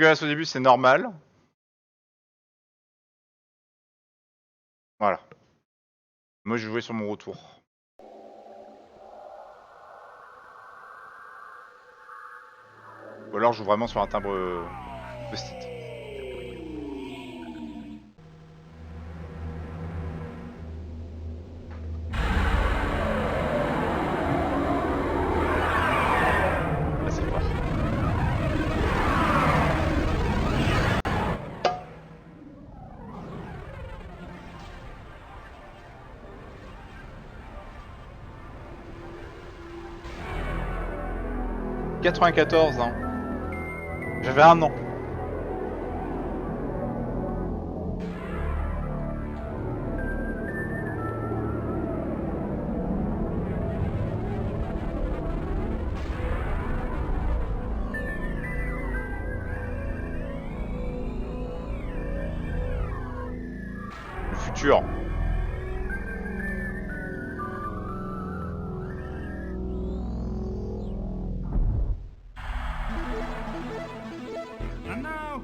Megarace au début, c'est normal. Voilà. Moi, je jouais sur mon retour. Ou alors, je joue vraiment sur un timbre acoustique. Ah, c'est fort. « 94, hein. J'avais 1 an. Le futur. And now,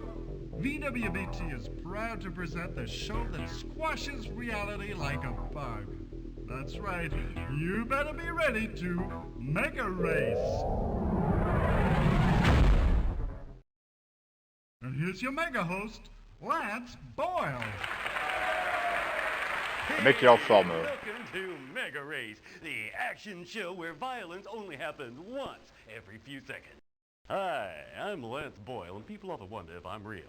VWBT is proud to present the show that squashes reality like a bug. That's right, you better be ready to Megarace. And here's your mega host, Lance Boyle. Le mec, il est en forme. Welcome to Megarace, the action show where violence only happens once every few seconds. Hi, I'm Lance Boyle, and people often wonder if I'm real.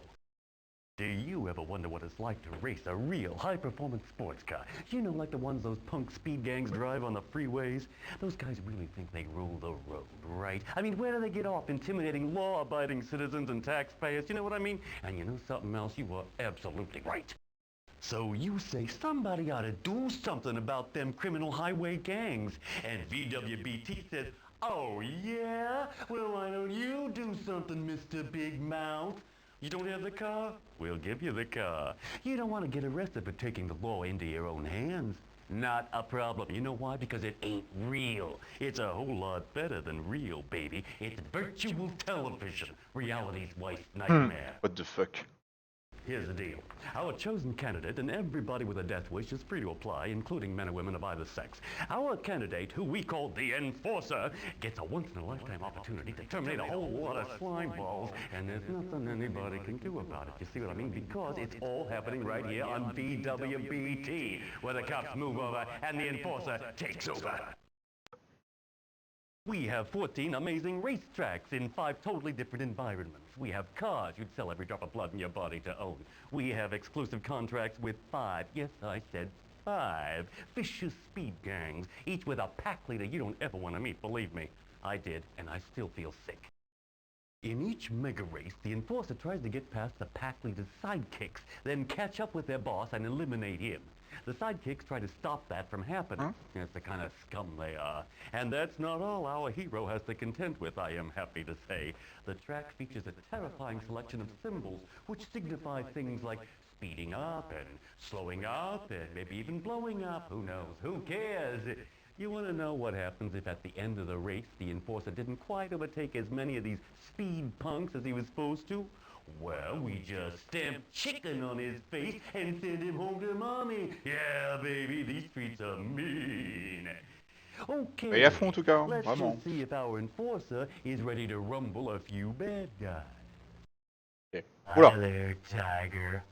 Do you ever wonder what it's like to race a real high-performance sports car? You know, like the ones those punk speed gangs drive on the freeways? Those guys really think they rule the road, right? I mean, where do they get off intimidating law-abiding citizens and taxpayers? You know what I mean? And you know something else? You are absolutely right. So you say somebody ought to do something about them criminal highway gangs. And VWBT says, oh yeah? Well, why don't you do something, Mr. Big Mouth? You don't have the car? We'll give you the car. You don't want to get arrested for taking the law into your own hands. Not a problem. You know why? Because it ain't real. It's a whole lot better than real, baby. It's virtual television. Reality's worst nightmare. What the fuck? Here's the deal. Our chosen candidate, and everybody with a death wish, is free to apply, including men and women of either sex. Our candidate, who we call the Enforcer, gets a once-in-a-lifetime opportunity to terminate a whole lot of slime balls, and there's nothing anybody can do about it. You see what I mean? Because it's all happening right here on VWBT, where the cops move over and the Enforcer takes over. We have 14 amazing racetracks in 5 totally different environments. We have cars you'd sell every drop of blood in your body to own. We have exclusive contracts with 5, yes, I said 5, vicious speed gangs, each with a pack leader you don't ever want to meet, believe me. I did, and I still feel sick. In each mega race, the Enforcer tries to get past the pack leader's sidekicks, then catch up with their boss and eliminate him. The sidekicks try to stop that from happening. That's the kind of scum they are. And that's not all our hero has to contend with, I am happy to say. The track features a terrifying selection of symbols, which signify things like speeding up and slowing up and maybe even blowing up. Who knows? Who cares? You want to know what happens if at the end of the race, the Enforcer didn't quite overtake as many of these speed punks as he was supposed to? Well, we just stamp chicken on his face and send him home to mommy. Yeah, baby, these streets are mean. Okay, Et à fond en tout cas, let's vraiment. just see if our Enforcer is ready to rumble a few bad guys. Okay. Hi Oula. there, Tiger.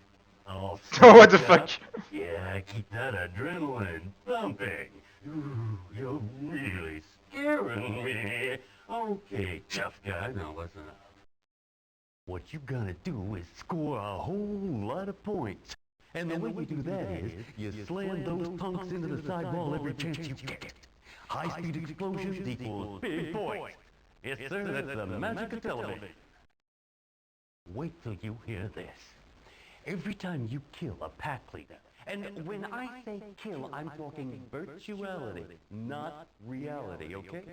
All What the psyched fuck? up? Yeah, keep that adrenaline pumping. Ooh, you're really scaring me. Okay, tough guy, now listen up. What you gotta do is score a whole lot of points. And the way you do that is, you slam those punks into the sidewall every chance you get it. High-speed explosions equals big points. Yes, sir, that's the magic of television. Wait till you hear this. Every time you kill a pack leader, and when I say kill, I'm talking virtuality, not reality, okay?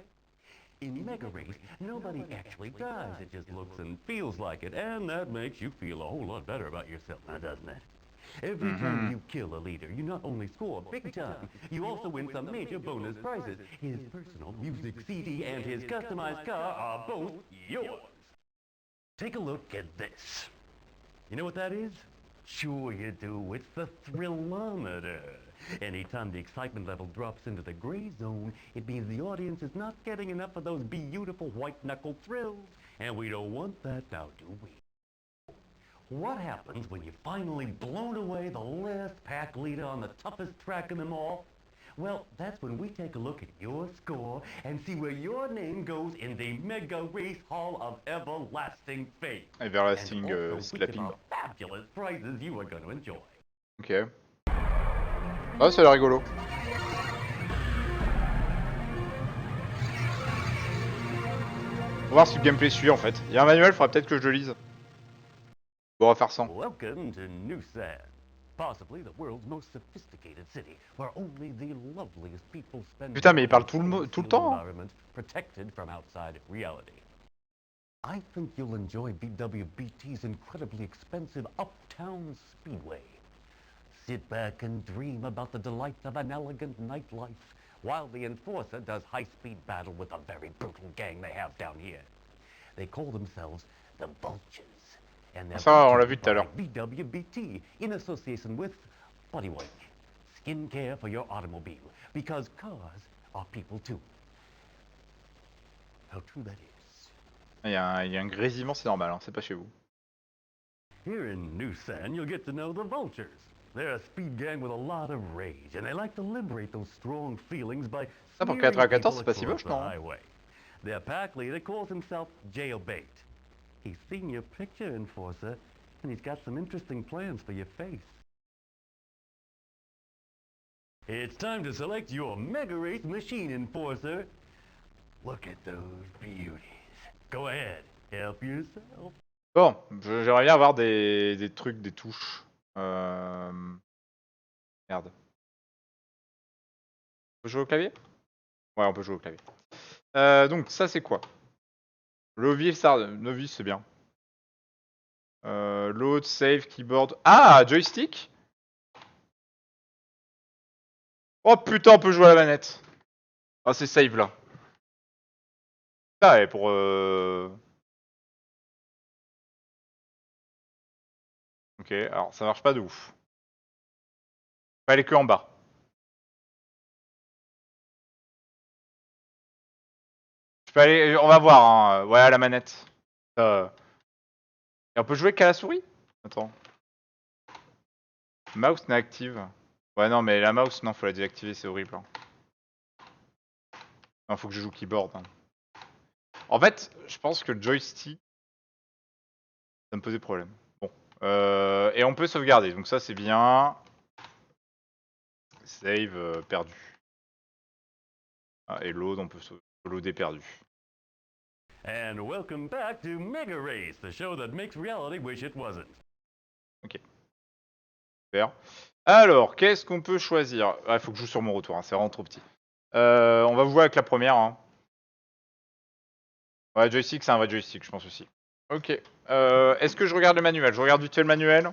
In Megarace, nobody actually dies. It just looks and feels like it, and that makes you feel a whole lot better about yourself, now doesn't it? Every time you kill a leader, you not only score big time, you also win some major bonus prizes. His personal music CD and his customized car are both yours. Take a look at this. You know what that is? Sure you do. It's the thrillometer. Anytime the excitement level drops into the gray zone, it means the audience is not getting enough of those beautiful white-knuckle thrills. And we don't want that now, do we? What happens when you've finally blown away the last pack leader on the toughest track in them all? Well, that's when we take a look at your score and see where your name goes in the Megarace Hall of Everlasting Fame. Everlasting And also slapping. fabulous prizes you are going to enjoy. Ok. Ah, ça a l'air rigolo. On va voir si le gameplay suit en fait. Il y a un manuel, faudra peut-être que je le lise. Bon, on va faire sans. Welcome to New Sand, possibly the world's most sophisticated city, where only the loveliest people spend. Putain, mais il parle tout le temps. Hein. Protected from outside reality. I think you'll enjoy BWBT's incredibly expensive uptown speedway. Sit back and dream about the delights of an elegant nightlife, while the Enforcer does high-speed battle with a very brutal gang they have down here. They call themselves the Vultures. And they're Ça, on l'a vu tout à l'heure. BWBT in association with Body Wipe, skin care for your automobile, because cars are people too. How true that is. Il y a un grésillement, c'est normal, hein, c'est pas chez vous. Here in New Sand, you'll get to know the Vultures. They're a speed gang with a lot of rage, and they like to liberate those strong feelings by Ah, pour smearing 94, people c'est pas si across moche, the non? highway. Their pack leader calls himself Jailbait. He's seen your picture, Enforcer, and he's got some interesting plans for your face. It's time to select your Megarace machine, Enforcer. Look at those beauties. Go ahead, help yourself. Bon, j'aimerais bien avoir des trucs, des touches. Merde. On peut jouer au clavier? Ouais, on peut jouer au clavier. Donc, ça, c'est quoi? Novice, c'est bien. Load, save, keyboard. Ah, joystick? Oh putain, on peut jouer à la manette. Ah, c'est save là. Ah, et pour. Ok, alors ça marche pas de ouf. Faut aller que en bas. Je peux aller. On va voir, hein. Ouais, à la manette. Et on peut jouer qu'à la souris? Attends. Mouse n'est active. Ouais, non, mais la mouse, non, faut la désactiver, c'est horrible. Hein. Non, faut que je joue keyboard. Hein. En fait, je pense que le joystick, ça me posait problème. Bon. Et on peut sauvegarder, donc ça, c'est bien. Save perdu. Ah, et load, on peut loader perdu. And welcome back to Megarace, the show that makes reality wish it wasn't. Ok. Super. Alors, qu'est-ce qu'on peut choisir? Ah, il faut que je joue sur mon retour, hein, c'est vraiment trop petit. On va jouer avec la première. Hein. Ouais, joystick, c'est un vrai joystick, je pense aussi. Ok. Est-ce que je regarde le manuel? Je regarde vite fait le manuel.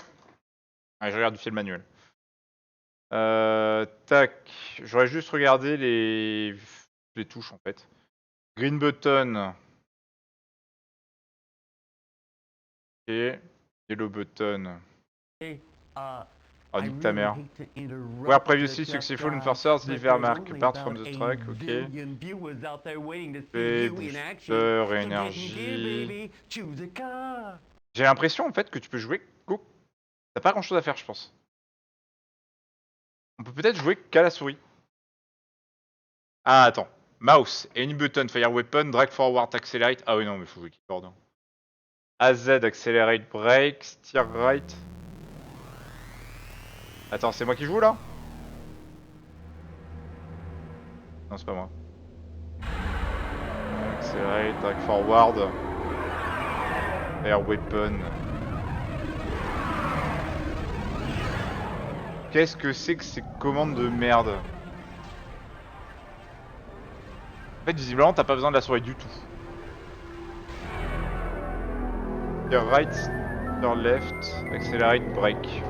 Ouais, je regarde vite fait le manuel. Tac. J'aurais juste regardé les touches, en fait. Green button. Ok. Yellow button. Oh, nique ta mère. Were previously successful enforcers deliver mark apart from the track, ok. Booster, énergie. J'ai l'impression en fait que tu peux jouer. Go. T'as pas grand chose à faire, je pense. On peut peut-être jouer qu'à la souris. Ah, attends. Mouse, any button, fire weapon, drag forward, accelerate. Ah oui, non, mais faut jouer keyboard. Hein. AZ, accelerate, brake, steer right. Attends, c'est moi qui joue là? Non, c'est pas moi. Accelerate, drag forward. Air weapon. Qu'est-ce que c'est que ces commandes de merde? En fait, visiblement, t'as pas besoin de la souris du tout. Steer right, steer left, accelerate, brake.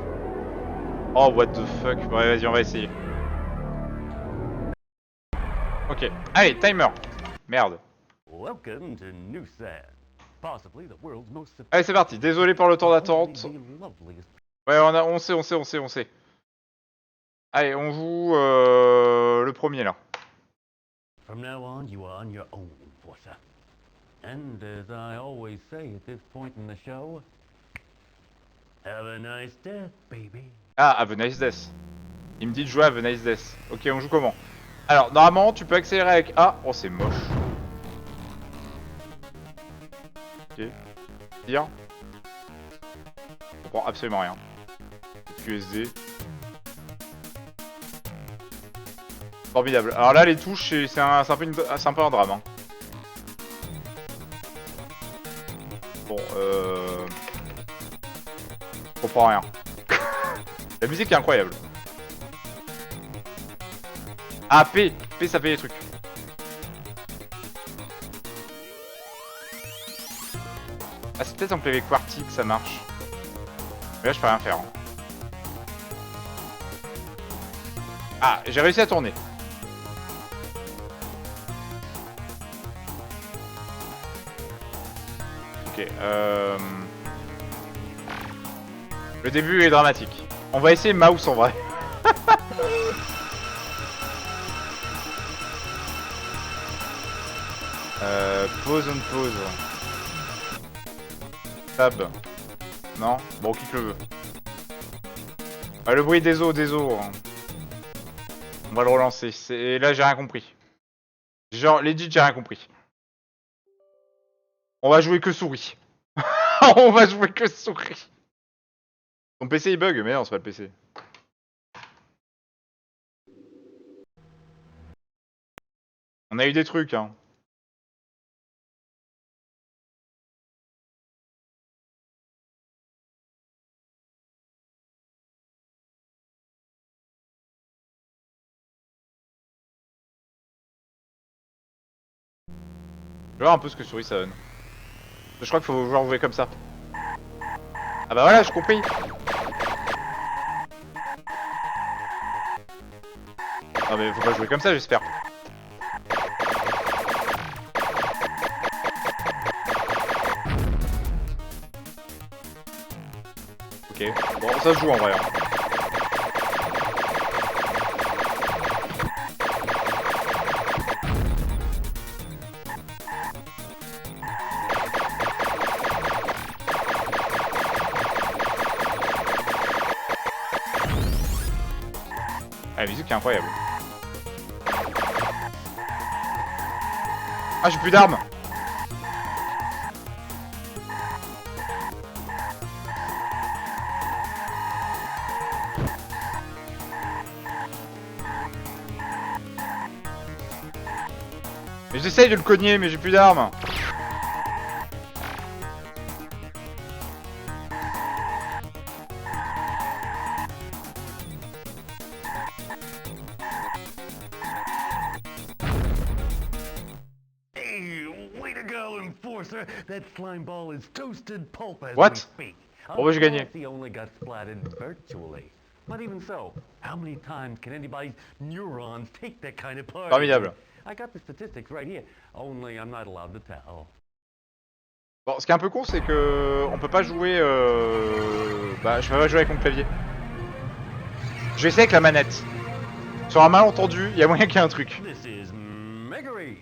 Oh, what the fuck. Bon, vas-y, on va essayer. Ok. Allez, timer. Merde. Welcome to New Sand. Possibly the world's most Allez, c'est parti. Désolé pour le temps d'attente. the loveliest. Ouais, on sait. Allez, on joue le premier là. From now on, you are on your own, Enforcer. And as I always say at this point in the show, have a nice death, baby. Ah, Have a Nice Death. Il me dit de jouer à Have a Nice Death. Ok, on joue comment? Alors, normalement, tu peux accélérer avec A. Oh, c'est moche. Ok. Tire. Je comprends absolument rien. QSD. Formidable. Alors là, les touches, c'est un peu un drame. Hein. Bon, je comprends rien. La musique est incroyable. Ah, P. P, ça fait des trucs. Ah, c'est peut-être en clavier QWERTY que ça marche. Mais là, je peux rien faire. Hein. Ah, j'ai réussi à tourner. Ok, le début est dramatique. On va essayer mouse en vrai. Pause on pause. Tab. Non? Bon, qui que le veut. Ah, le bruit des os. Hein. On va le relancer. Et là, j'ai rien compris. Genre, legit, j'ai rien compris. On va jouer que souris. On va jouer que souris. Ton PC il bug, mais non, c'est pas le PC. On a eu des trucs, hein. Je vais voir un peu ce que souris ça donne. Je crois qu'il faut jouer jouer comme ça. Ah bah voilà, j'ai compris. Non mais faut pas jouer comme ça, j'espère. Ok, bon ça se joue en vrai. Hein. Ah, la musique est incroyable. Ah, j'ai plus d'armes. Mais j'essaye de le cogner, mais j'ai plus d'armes. That slime ball is toasted pulp as What? we speak. Bon bah j'ai gagné. He only got splatted virtually. But even so, how many times can anybody's neurons take that kind of part? Formidable. I got the statistics right here. Only I'm not allowed to tell. Bon, ce qui est un peu con, c'est que on peut pas jouer. Bah, je peux pas jouer avec mon clavier. Je vais essayer avec la manette. Sur un malentendu, il y a moyen qu'il y ait un truc. This is Megarace.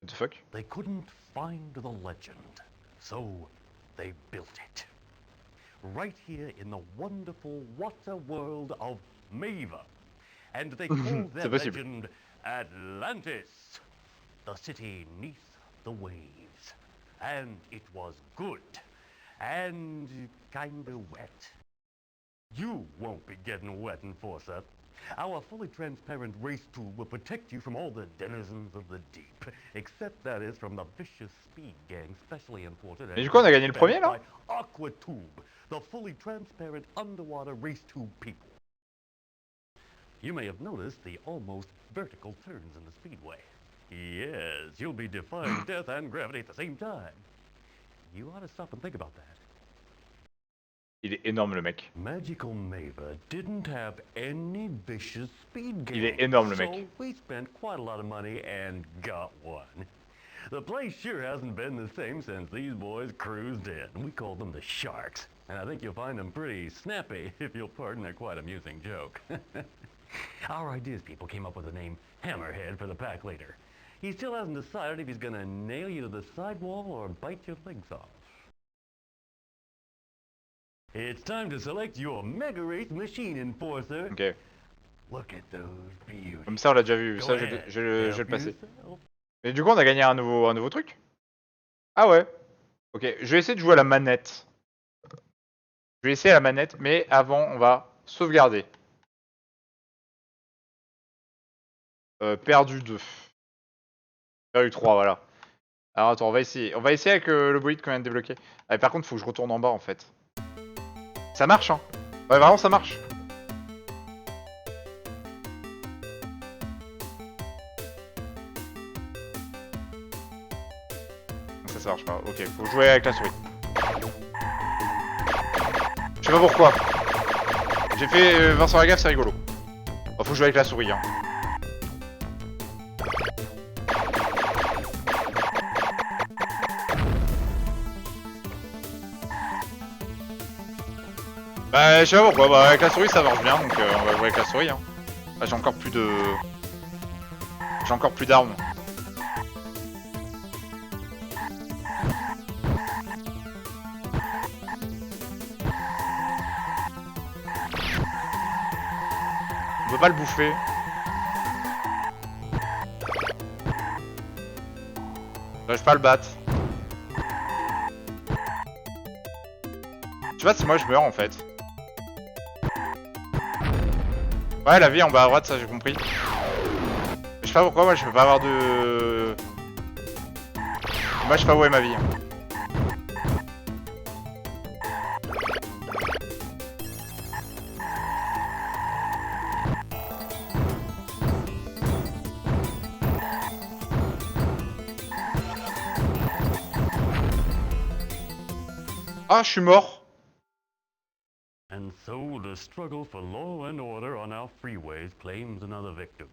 What the fuck? They couldn't find the legend, so they built it. Right here in the wonderful water world of Mava. And they called that legend Atlantis, the city neath the waves. And it was good, and kinda wet. You won't be getting wet, Enforcer. Our fully transparent race tool will protect you from all the denizens of the deep, except that is from the vicious speed gang specially imported. Mais du coup, on a gagné le premier là? Aquatube, the fully transparent underwater race tube people. You may have noticed the almost vertical turns in the speedway. Yes, you'll be defying death and gravity at the same time. You ought to stop and think about that. Il est énorme le mec. Magical Mava didn't have any vicious speed games. Il est énorme le mec. So we spent quite a lot of money and got one. The place sure hasn't been the same since these boys cruised in. We call them the Sharks, and I think you'll find them pretty snappy, if you'll pardon a quite amusing joke. Our ideas people came up with the name Hammerhead for the pack leader. He still hasn't decided if he's gonna nail you to the sidewall or bite your legs off. It's time to select your Megarace machine enforcer. Ok. Look at those beauties. Comme ça, on l'a déjà vu. Go Ça, ahead, je vais help le passer. yourself. Mais du coup, on a gagné un nouveau truc. Ah ouais. Ok, je vais essayer de jouer à la manette. Je vais essayer à la manette, mais avant, on va sauvegarder. Perdu 2. Perdu 3, voilà. Alors attends, on va essayer. On va essayer avec le bolide qu'on vient de débloquer. Ah, par contre, faut que je retourne en bas en fait. Ça marche, hein. Ouais, vraiment, ça marche. Ça marche pas. Ok, faut jouer avec la souris. Je sais pas pourquoi. J'ai fait Vincent Lagaffe, c'est rigolo. Faut jouer avec la souris, hein. Bah, je sais pas pourquoi. Bah, avec la souris, ça marche bien, donc on va jouer avec la souris, hein. Ah, j'ai encore plus de... J'ai encore plus d'armes. On peut pas le bouffer. J'arrive pas à le battre. Tu vois, c'est moi je meurs en fait. Ouais, la vie en bas à droite, ça j'ai compris. Mais je sais pas pourquoi, moi je peux pas avoir de... Moi je sais pas où est ma vie. Ah, je suis mort. And so the struggle for law and order on our freeways claims another victim.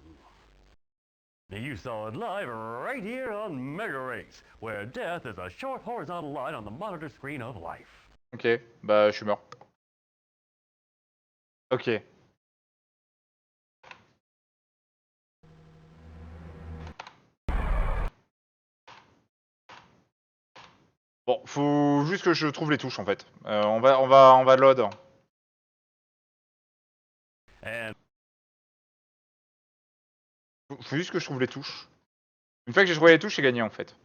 Now you saw it live right here on Megarace, where death is a short horizontal line on the monitor screen of life. Ok, bah je suis mort. Ok. Bon, faut juste que je trouve les touches en fait. On va load. And Faut juste que je trouve les touches. Une fois que j'ai trouvé les touches, j'ai gagné en fait.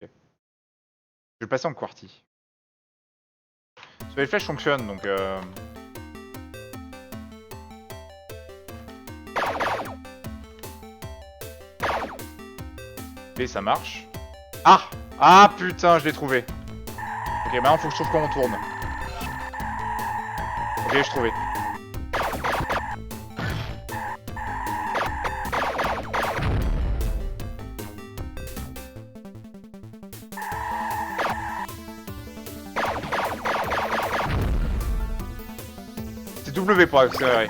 Ok. Je vais passer en QWERTY. Parce que les flèches fonctionnent donc Et ça marche. Ah! Ah putain, je l'ai trouvé. Ok, maintenant faut que je trouve comment on tourne. Ok, je trouvais. C'est W pour accélérer.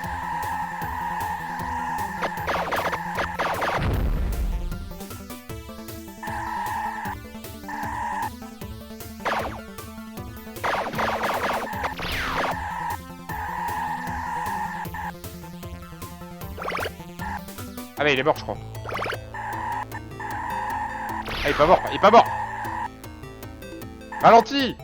Ah mais il est mort je crois. Ah il est pas mort, il est pas mort. Ralenti.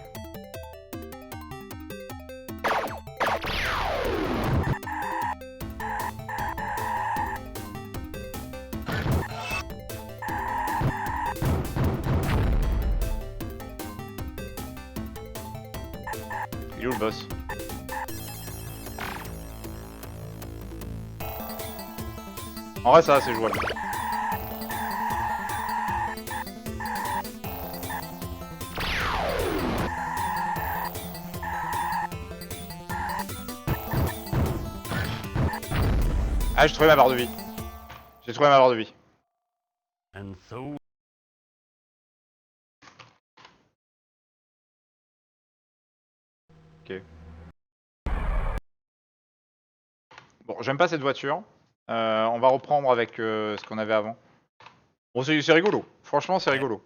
Il est où le boss? En vrai ça c'est jouable. Ah j'ai trouvé ma barre de vie. J'ai trouvé ma barre de vie. and so Ok. Bon, Bon, j'aime pas cette voiture. On va reprendre avec ce qu'on avait avant. Bon, c'est rigolo. Franchement, c'est rigolo.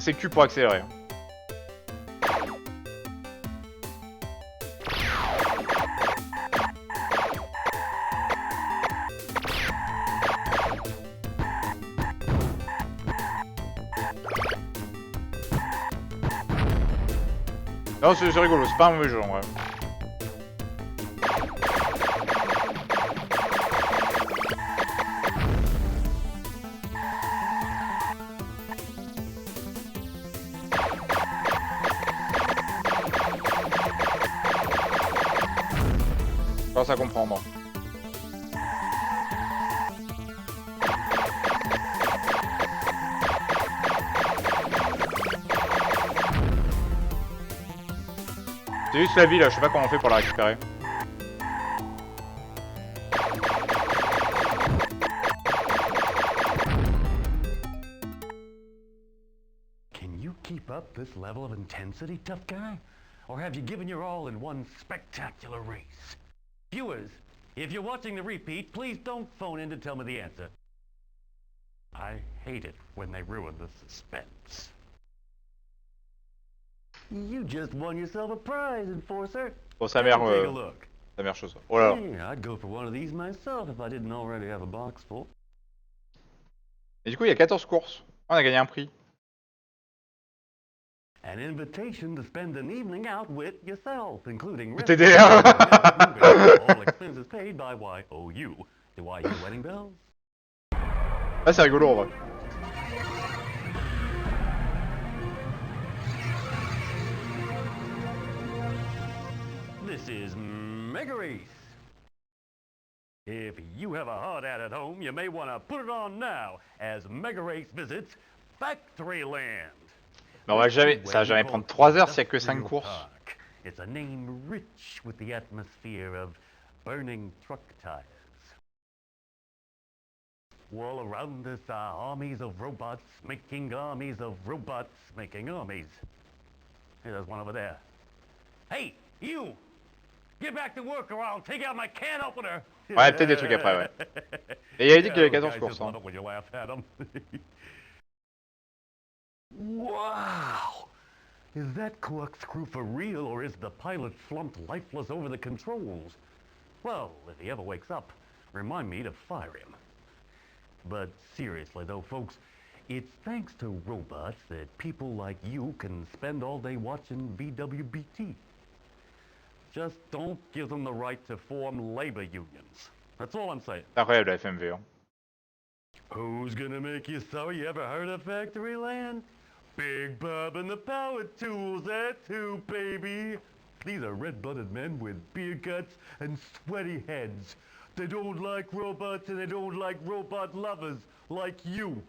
C'est Q pour accélérer. Non, c'est rigolo, c'est pas un mauvais jeu en vrai. Je pense à comprendre. C'est juste la vie là, je sais pas comment on fait pour la récupérer. Can you keep up this level of intensity, tough guy? Or have you given your all in one spectacular race? Viewers, if you're watching the repeat, please don't phone in to tell me the answer. I hate it when they ruin the suspense. You just won yourself a prize, Enforcer. Bon, sa Take a mère look. chose. Oh là là. Yeah, I'd go for one of these myself if I didn't already have a box full. Et du coup, il y a 14 courses. On a gagné un prix. An invitation to spend an evening out with yourself, including TDR. all expenses paid by YOU. The YU wedding bells? Ah, c'est rigolo en vrai. This is Megarace. If you have a hard hat at home, you may want to put it on now as Megarace visits Factoryland. Mais on va jamais, ça va jamais prendre 3 heures s'il y a que 5 courses. It's a name rich with the atmosphere of burning truck tires. All around us are armies of robots making armies of robots making armies. Hey, there's one over there. Hey, you! Get back to work or I'll take out my can opener! Ouais, peut-être des trucs après, ouais. Et il avait dit qu'il y avait 14 courses. Hein. When you laugh at him. Wow! Is that corkscrew for real, or is the pilot slumped lifeless over the controls? Well, if he ever wakes up, remind me to fire him. But seriously though, folks, it's thanks to robots that people like you can spend all day watching VWBT. Just don't give them the right to form labor unions. That's all I'm saying. C'est incroyable la FMV. Hein. Who's gonna make you so? You ever heard of Factoryland? Big Bob and the Power Tools, that too, baby. These are red-blooded men with beer guts and sweaty heads. They don't like robots and they don't like robot lovers like you.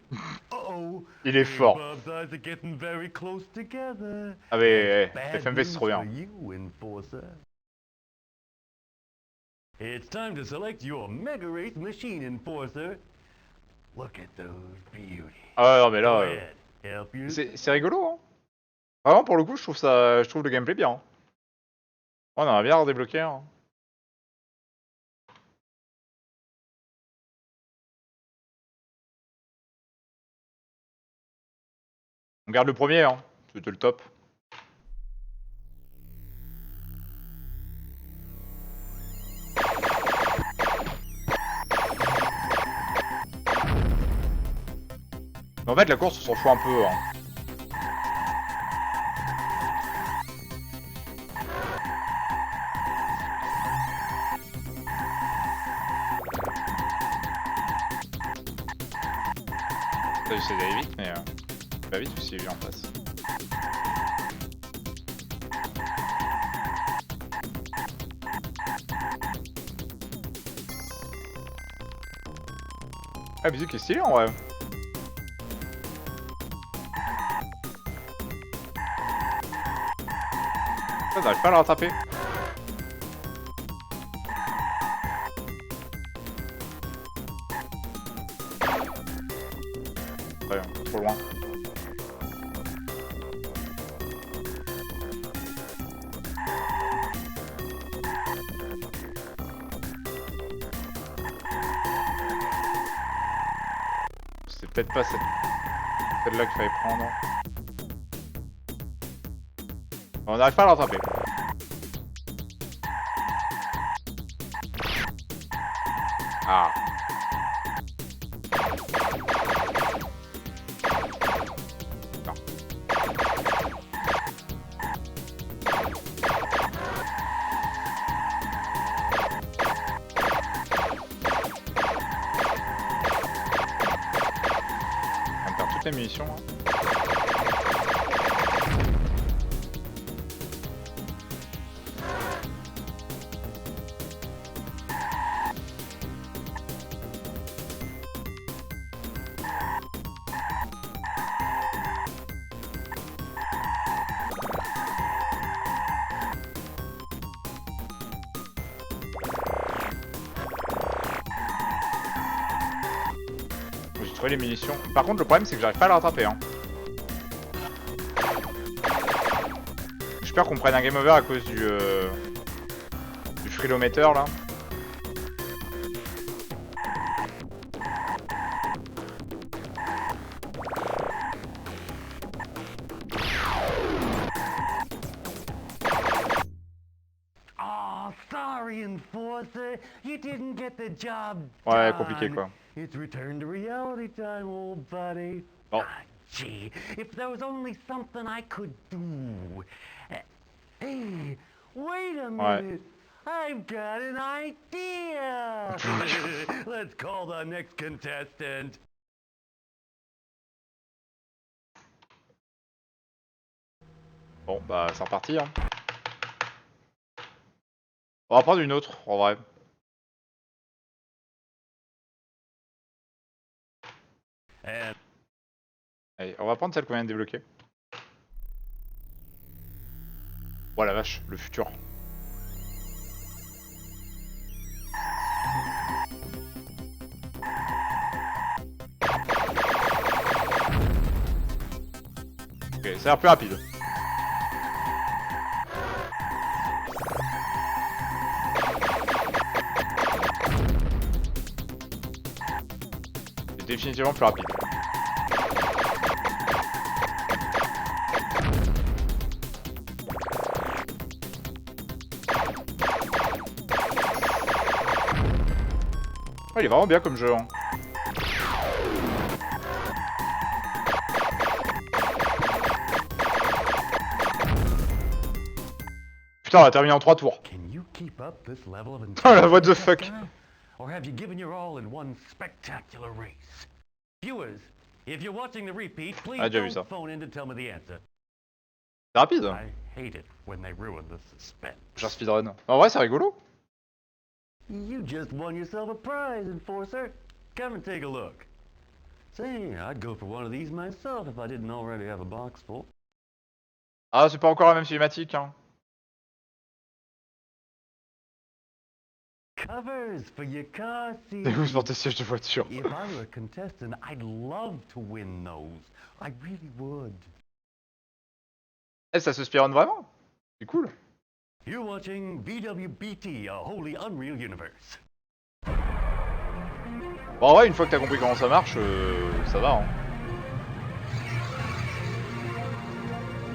Uh-oh. Il est fort. Bob's eyes are getting very close together. Ah mais Bad FMV c'est trop news bien. for you, Enforcer. It's time to select your Megarace machine, Enforcer. Look at those beauties. Ah non mais Go là, ahead, help you. c'est rigolo. Hein. Vraiment pour le coup, je trouve le gameplay bien. Hein. On en a bien redébloqué. Hein. On garde le premier, hein. C'était le top. Mais en fait, la course, on s'en fout un peu. Hein. J'essaie d'aller vite, mais pas vite aussi, lui en face. Ah, la musique est stylée en vrai. Ça, j'arrive pas à le rattraper. Ouais, trop loin. C'est peut-être pas celle-là qu'il fallait prendre. On n'arrive pas à le rattraper. Ah. Non. On perd toutes les munitions. Hein. J'ai trouvé les munitions. Par contre, le problème, c'est que j'arrive pas à le rattraper. Hein. J'espère qu'on prenne un game over à cause du freelomètre là. Oh, sorry, Enforcer. You didn't get the job Ouais, done. compliqué quoi. It's return to reality time, old buddy. Bon. Ah, gee, if there was only something I could do. Hey, wait a minute. I've got an idea. Let's call the next contestant. Bon, bah, c'est reparti. Hein. On va prendre une autre, en vrai. And Allez, on va prendre celle qu'on vient de débloquer. Oh la vache, le futur. Ok, ça a l'air plus rapide. C'est définitivement plus rapide. Oh, il est vraiment bien comme jeu. Hein. Putain, on a terminé en 3 tours. can you keep up this level of Oh la what the fuck. intelligence? Or have you given your all in one spectacular race? Viewers, if you're watching the repeat, please Ah, déjà vu don't ça. phone in to tell me the answer. C'est rapide. I hate it when they ruin the suspense. Genre speedrun. En vrai, c'est rigolo. You just won yourself a prize, Enforcer. Come and take a look. Say, I'd go for one of these myself if I didn't already have a box full. Ah, c'est pas encore la même cinématique. Hein. Covers for your car seat. Des gousses pour tes sièges de voiture. If I were a contestant, I'd love to win those. I really would. Eh, ça se speedrun vraiment. C'est cool. You're watching VWBT, a wholly unreal universe. Bon, en vrai, une fois que t'as compris comment ça marche, ça va. Hein.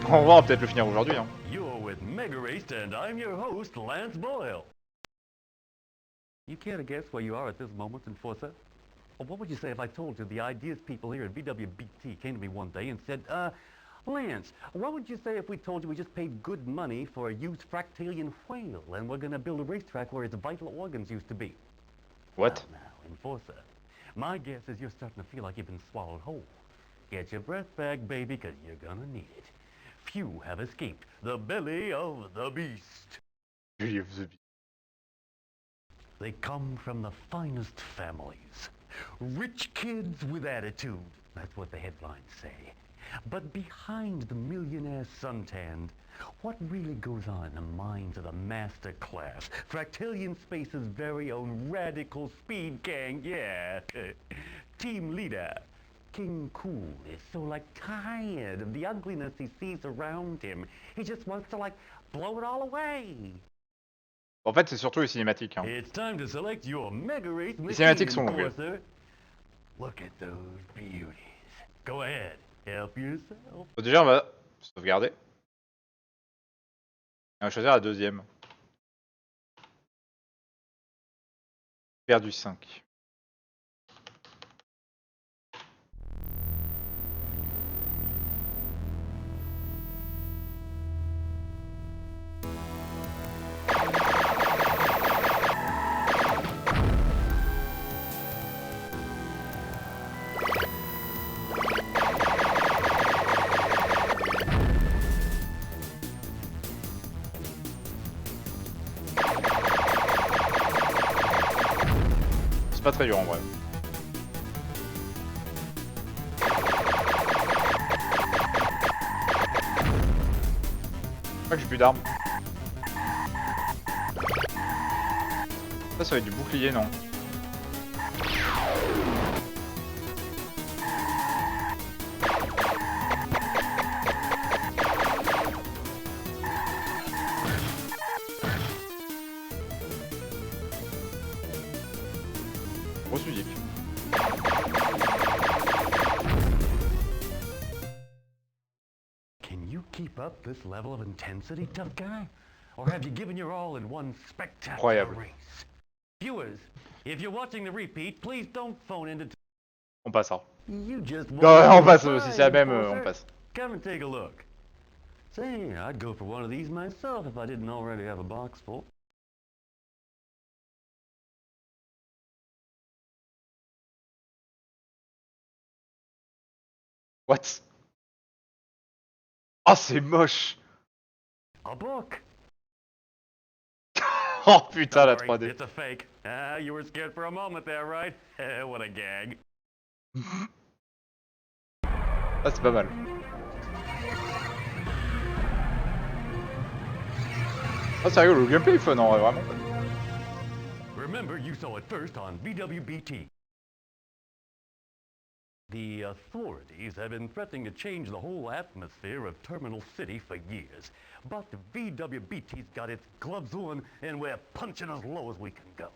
On va peut-être le finir aujourd'hui. Hein. You're with Megarace, and I'm your host, Lance Boyle. You care to guess where you are at this moment, Enforcer? Or what would you say if I told you the ideas people here at VWBT came to me one day and said, Lance, what would you say if we told you we just paid good money for a used fractalian whale and we're going to build a racetrack where its vital organs used to be? What? Well, now, Enforcer, my guess is you're starting to feel like you've been swallowed whole. Get your breath back, baby, because you're going to need it. Few have escaped the belly of the beast. Belly of the beast. They come from the finest families. Rich kids with attitude. That's what the headlines say. But behind the millionaire suntanned, what really goes on in the minds of the master class? Fractalian Space's very own radical speed gang, yeah. Team leader, King Cool, is so tired of the ugliness he sees around him. He just wants to blow it all away. En fait, c'est surtout les cinématiques. Hein. It's time to select your Megarace Les cinématiques sont longues. Enforcer. Look at those beauties. Go ahead, help yourself. Bon, déjà, on va sauvegarder. Et on va choisir la deuxième. Perdu 5. C'est pas très dur en vrai. Je crois que j'ai plus d'armes. Ça va être du bouclier, non? Grosse musique. Can you keep up this level of intensity, tough guy? Or have you given your all in one spectacular Incroyable. race? Viewers, if you're watching the repeat, please don't phone in to... On passe, hein. You just Non, won on the passe, prize, si c'est la même, Enforcer. on passe. Come and take a look. Say, I'd go for one of these myself if I didn't already have a box full. What? Oh, c'est moche! A book. Oh putain, la Sorry, 3D. It's a fake. Ah, you were scared for a moment there, right? What a gag. Ah, c'est pas mal. Ah, sérieux, le gameplay est fun en vrai, vraiment. Remember, you saw it first on VWBT. The authorities have been threatening to change the whole atmosphere of Terminal City for years. But VWBT's got its gloves on, and we're punching as low as we can go.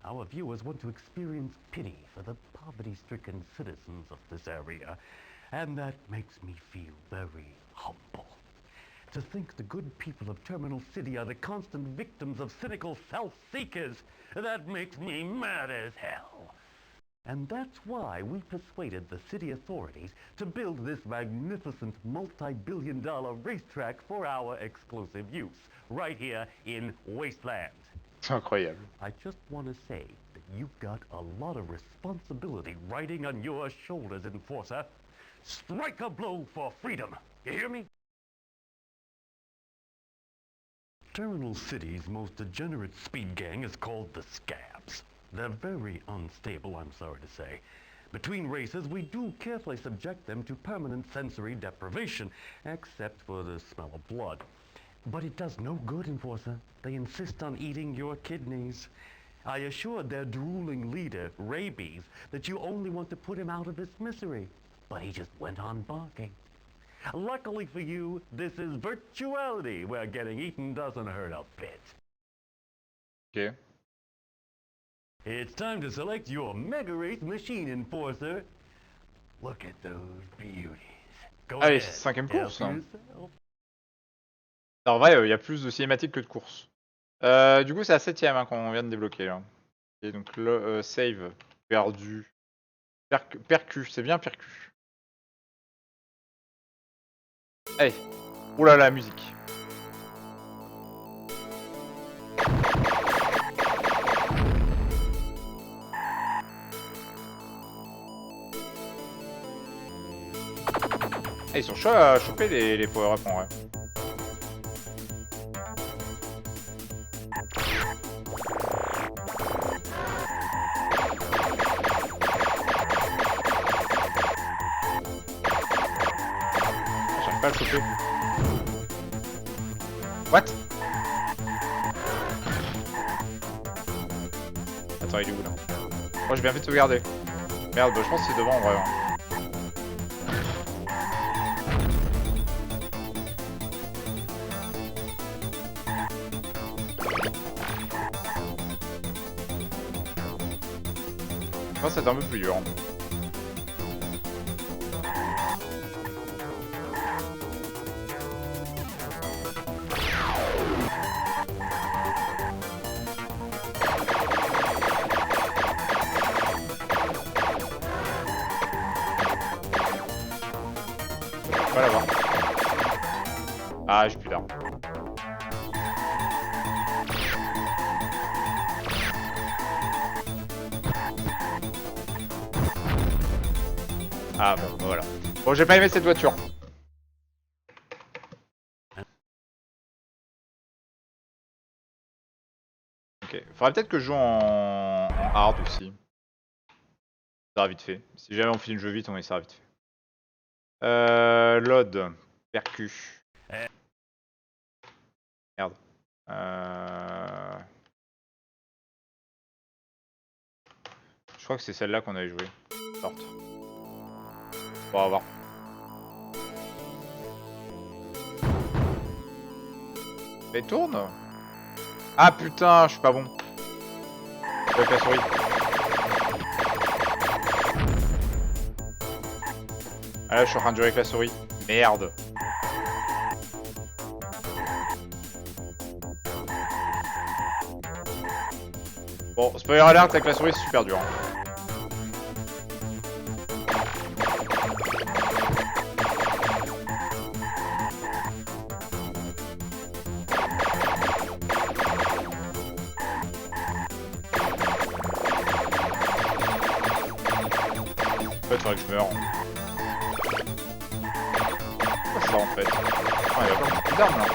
Our viewers want to experience pity for the poverty-stricken citizens of this area, and that makes me feel very humble. To think the good people of Terminal City are the constant victims of cynical self-seekers, that makes me mad as hell. And that's why we persuaded the city authorities to build this magnificent multi-billion-dollar racetrack for our exclusive use, right here in Wasteland. C'est incroyable. I just want to say that you've got a lot of responsibility riding on your shoulders, Enforcer. Strike a blow for freedom. You hear me? Terminal City's most degenerate speed gang is called the Scabs. They're very unstable, I'm sorry to say. Between races, we do carefully subject them to permanent sensory deprivation, except for the smell of blood. But it does no good, Enforcer. They insist on eating your kidneys. I assured their drooling leader, Rabies, that you only want to put him out of his misery. But he just went on barking. Luckily for you, this is virtuality, where getting eaten doesn't hurt a bit. Ok. It's time to select your Megarace machine, Enforcer. Look at those beauties. Go Allez, ahead, cinquième help course. Hein. yourself. En vrai, il y a plus de cinématiques que de courses. Du coup, c'est la 7ème hein, qu'on vient de débloquer. Là. Et donc, le save, perdu. Percu, c'est bien percu. Allez. Oula, la musique. Ah, ils sont chauds à choper les power-up en vrai. J'arrive pas à le choper. What? Attends, il est où là? Oh, j'ai bien fait de sauvegarder. Merde, bah, je pense que c'est devant en vrai. Hein. Je pense que c'est un peu plus dur. Ah, j'ai plus d'armes. Ah bon, voilà. Bon, j'ai pas aimé cette voiture. Ok, faudrait peut-être que je joue en hard aussi. Ça va vite fait. Si jamais on finit le jeu vite, on essaiera vite fait. Load. Percu. Merde. Je crois que c'est celle-là qu'on avait joué. Sorte. On va voir. Mais tourne. Ah putain, je suis pas bon. Avec la souris. Ah là, je suis en train de jouer avec la souris. Merde. Bon, spoiler alert avec la souris, c'est super dur. En fait, faudrait que je meure. C'est ça en fait. Ah, il y a pas beaucoup d'armes là.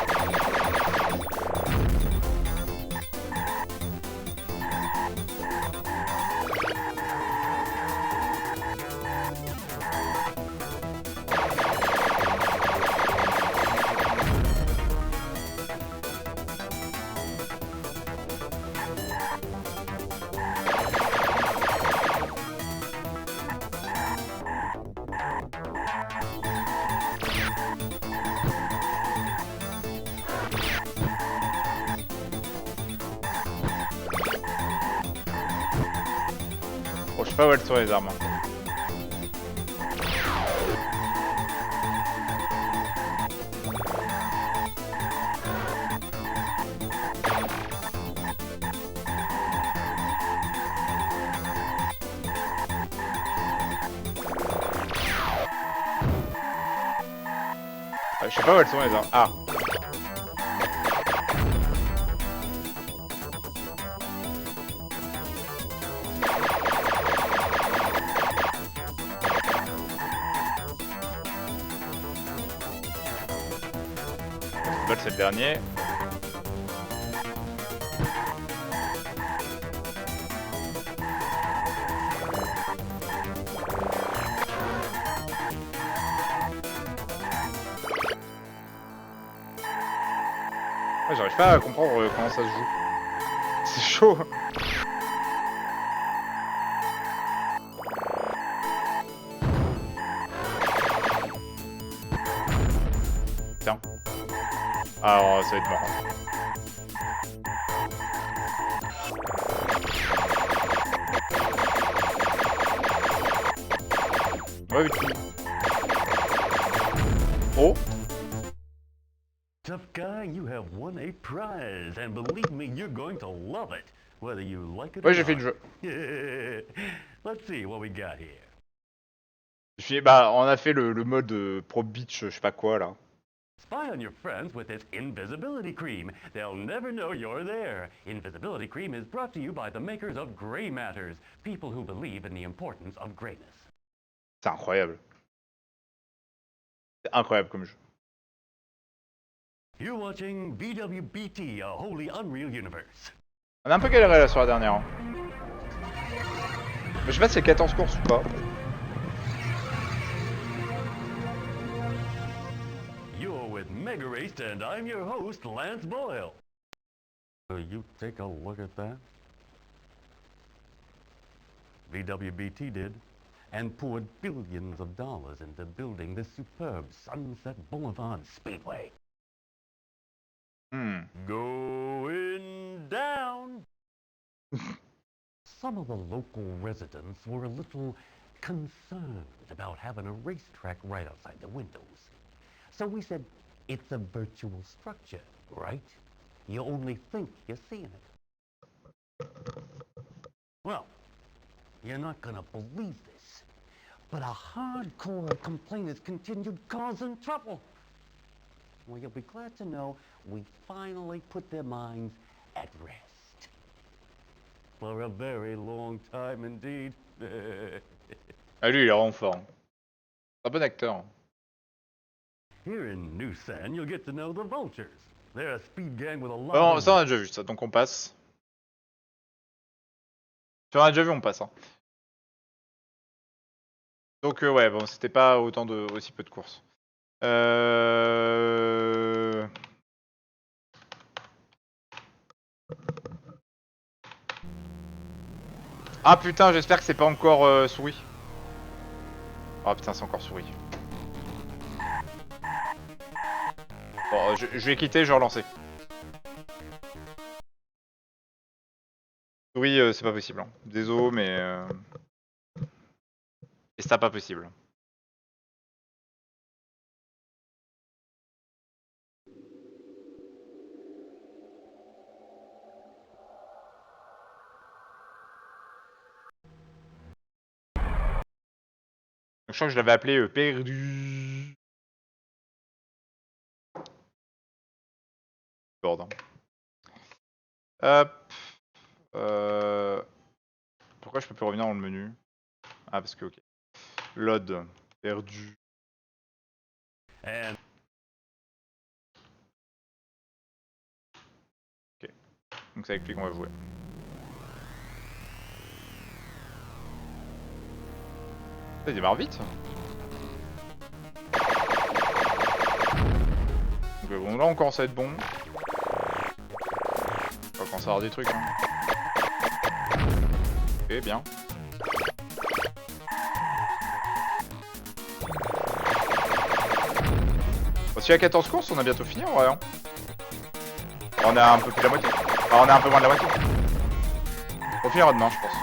Bon, je sais pas où elles sont les armes. Je sais pas où elles sont les armes. Ah. C'est le dernier. Ouais, j'arrive pas à comprendre comment ça se joue. C'est chaud. Tiens. Alors, ça va être marrant. Ouais, vite. Oh. Tough guy, you have won a prize, and believe me, you're going to love it, whether you like it or Ouais, j'ai fait le not. jeu. Let's see what we got here. Bah, on a fait le mode Pro Beach, je sais pas quoi là. Spy on your friends with this invisibility cream. They'll never know you're there. Invisibility cream is brought to you by the makers of Gray Matters, people who believe in the importance of grayness. C'est incroyable. C'est incroyable comme jeu. You're watching BWBT, a wholly unreal universe. On a un peu galéré là sur la dernière. Hein. Mais je sais pas si c'est 14 courses ou pas. You're with Megarace, and I'm your host, Lance Boyle. Will you take a look at that? BWBT did, and poured billions of dollars into building this superb Sunset Boulevard Speedway. Going down. Some of the local residents were a little concerned about having a racetrack right outside the windows. So we said, it's a virtual structure, right? You only think you're seeing it. Well, you're not gonna believe this, but a hardcore complainers continued causing trouble. Well, you'll be glad to know we finally put their minds at rest. For a very long time indeed. Ah lui il est vraiment fort. C'est un bon acteur. Here in New San, you'll get to know the Vultures. They're a speed gang with a lot Bon, of... ça on a déjà vu ça, donc on passe. Si on a déjà vu, on passe. Hein. Donc ouais, bon, c'était pas autant de aussi peu de courses. Ah putain, j'espère que c'est pas encore souris. Ah putain, c'est encore souris. Bon, je vais quitter, je vais relancer. Oui, c'est pas possible. Hein. Désolé, mais... Et c'est pas possible. Je crois que je l'avais appelé perdu. Bordel. Hop. Pourquoi je peux plus revenir dans le menu? Ah parce que ok. Load. Perdu. And Ok. Donc c'est avec lui qu'on va jouer. Ça démarre vite. Donc bon là on commence à être bon. On va commencer à avoir des trucs. Hein. Ok bien. Bon, s'il y a 14 courses, on a bientôt fini en vrai. Hein. On a un peu plus de la moitié. Enfin, on est un peu moins de la moitié. On finira demain je pense.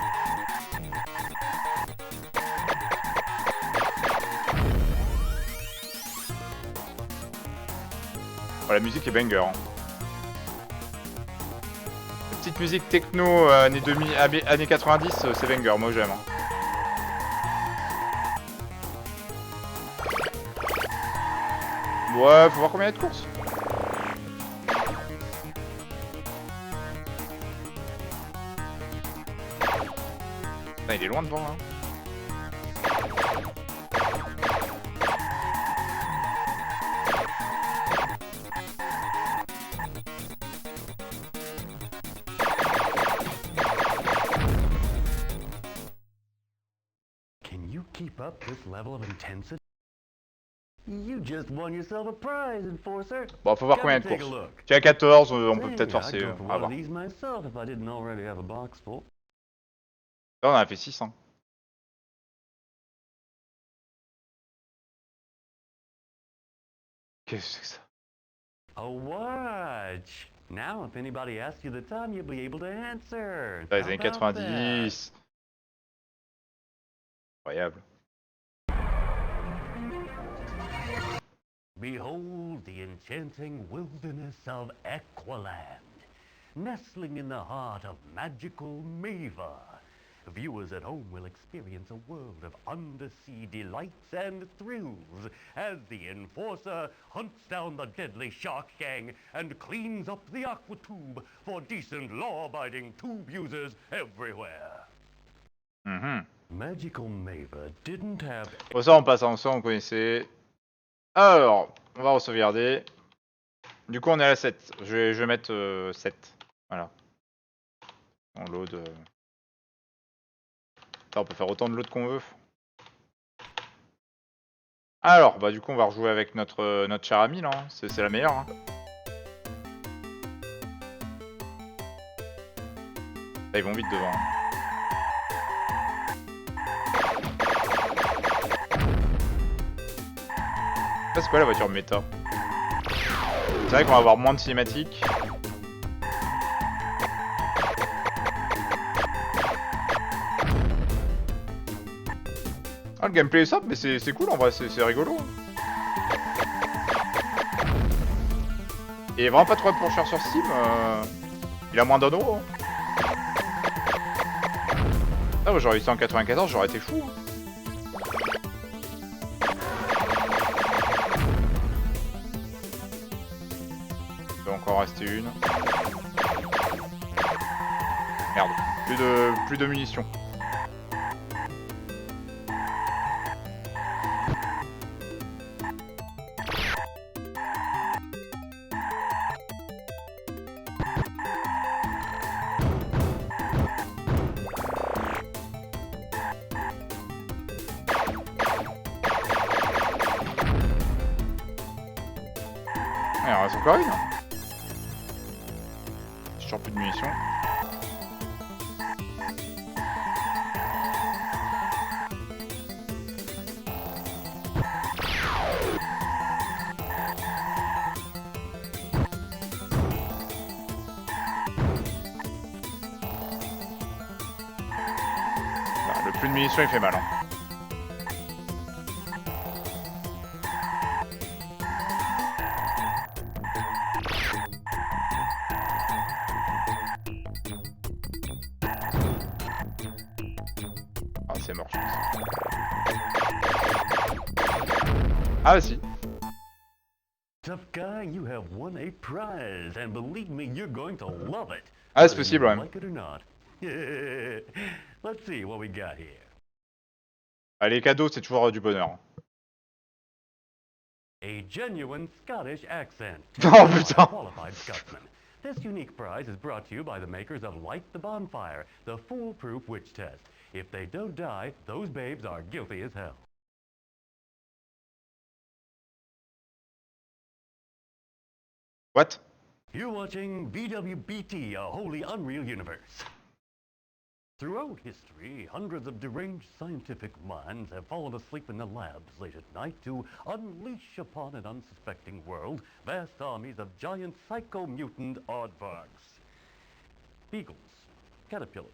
Oh, la musique est banger. Hein. La petite musique techno années 90, c'est banger, moi j'aime. Hein. Ouais, faut voir combien il y a de courses. Putain, il est loin devant là. can you keep up this level of intensity? You just won yourself a prize, Enforcer. Bon, faut voir Come combien de take a courses. look. Tu as 14, on peut Say, peut-être forcer. I'd go for À one voir. of these myself if I didn't already have a box full. Là, on en a fait 6. Hein. Qu'est-ce que c'est que ça? A watch. Now, if anybody asks you the time, you'll be able to answer. Dans les How années about that? 90. Incroyable. Behold the enchanting wilderness of Equiland, nestling in the heart of magical Mava. Viewers at home will experience a world of undersea delights and thrills as the Enforcer hunts down the deadly shark gang and cleans up the aqua tube for decent, law-abiding tube users everywhere. Magical Mava didn't have... Bon, ça, on passe en ça, on connaissait. Alors, on va re-sauvegarder. Du coup, on est à la 7. Je vais mettre 7. Voilà. En load. Attends, on peut faire autant de load qu'on veut. Alors, bah du coup, on va rejouer avec notre cher ami là. Hein. C'est la meilleure. Hein. Là, ils vont vite devant. Hein. C'est quoi la voiture méta? C'est vrai qu'on va avoir moins de cinématiques. Ah, le gameplay est simple, mais c'est cool en vrai, c'est rigolo. Il est vraiment pas trop pour cher sur Steam. Il a moins d'un euro. Hein. Ah, j'aurais eu 194, j'aurais été fou. Hein. restait une. Merde, plus de munitions. Ah, il en reste encore une. J'ai toujours plus de munitions. Bah, le plus de munitions il fait mal. Hein. Ah c'est mort je pense. Ah bah si. Tough guy, you have won a prize, and believe me, you're going to love it. Ah c'est possible ouais. Like it or not. Let's see what we got here. Ah, les cadeaux c'est toujours du bonheur. A genuine Scottish accent. Oh putain. Qualified Scotsman. This unique prize is brought to you by the makers of Light the Bonfire, the foolproof witch test. If they don't die, those babes are guilty as hell. What? You're watching VWBT, a wholly unreal universe. Throughout history, hundreds of deranged scientific minds have fallen asleep in the labs late at night to unleash upon an unsuspecting world vast armies of giant psycho-mutant aardvarks. Beagles, caterpillars,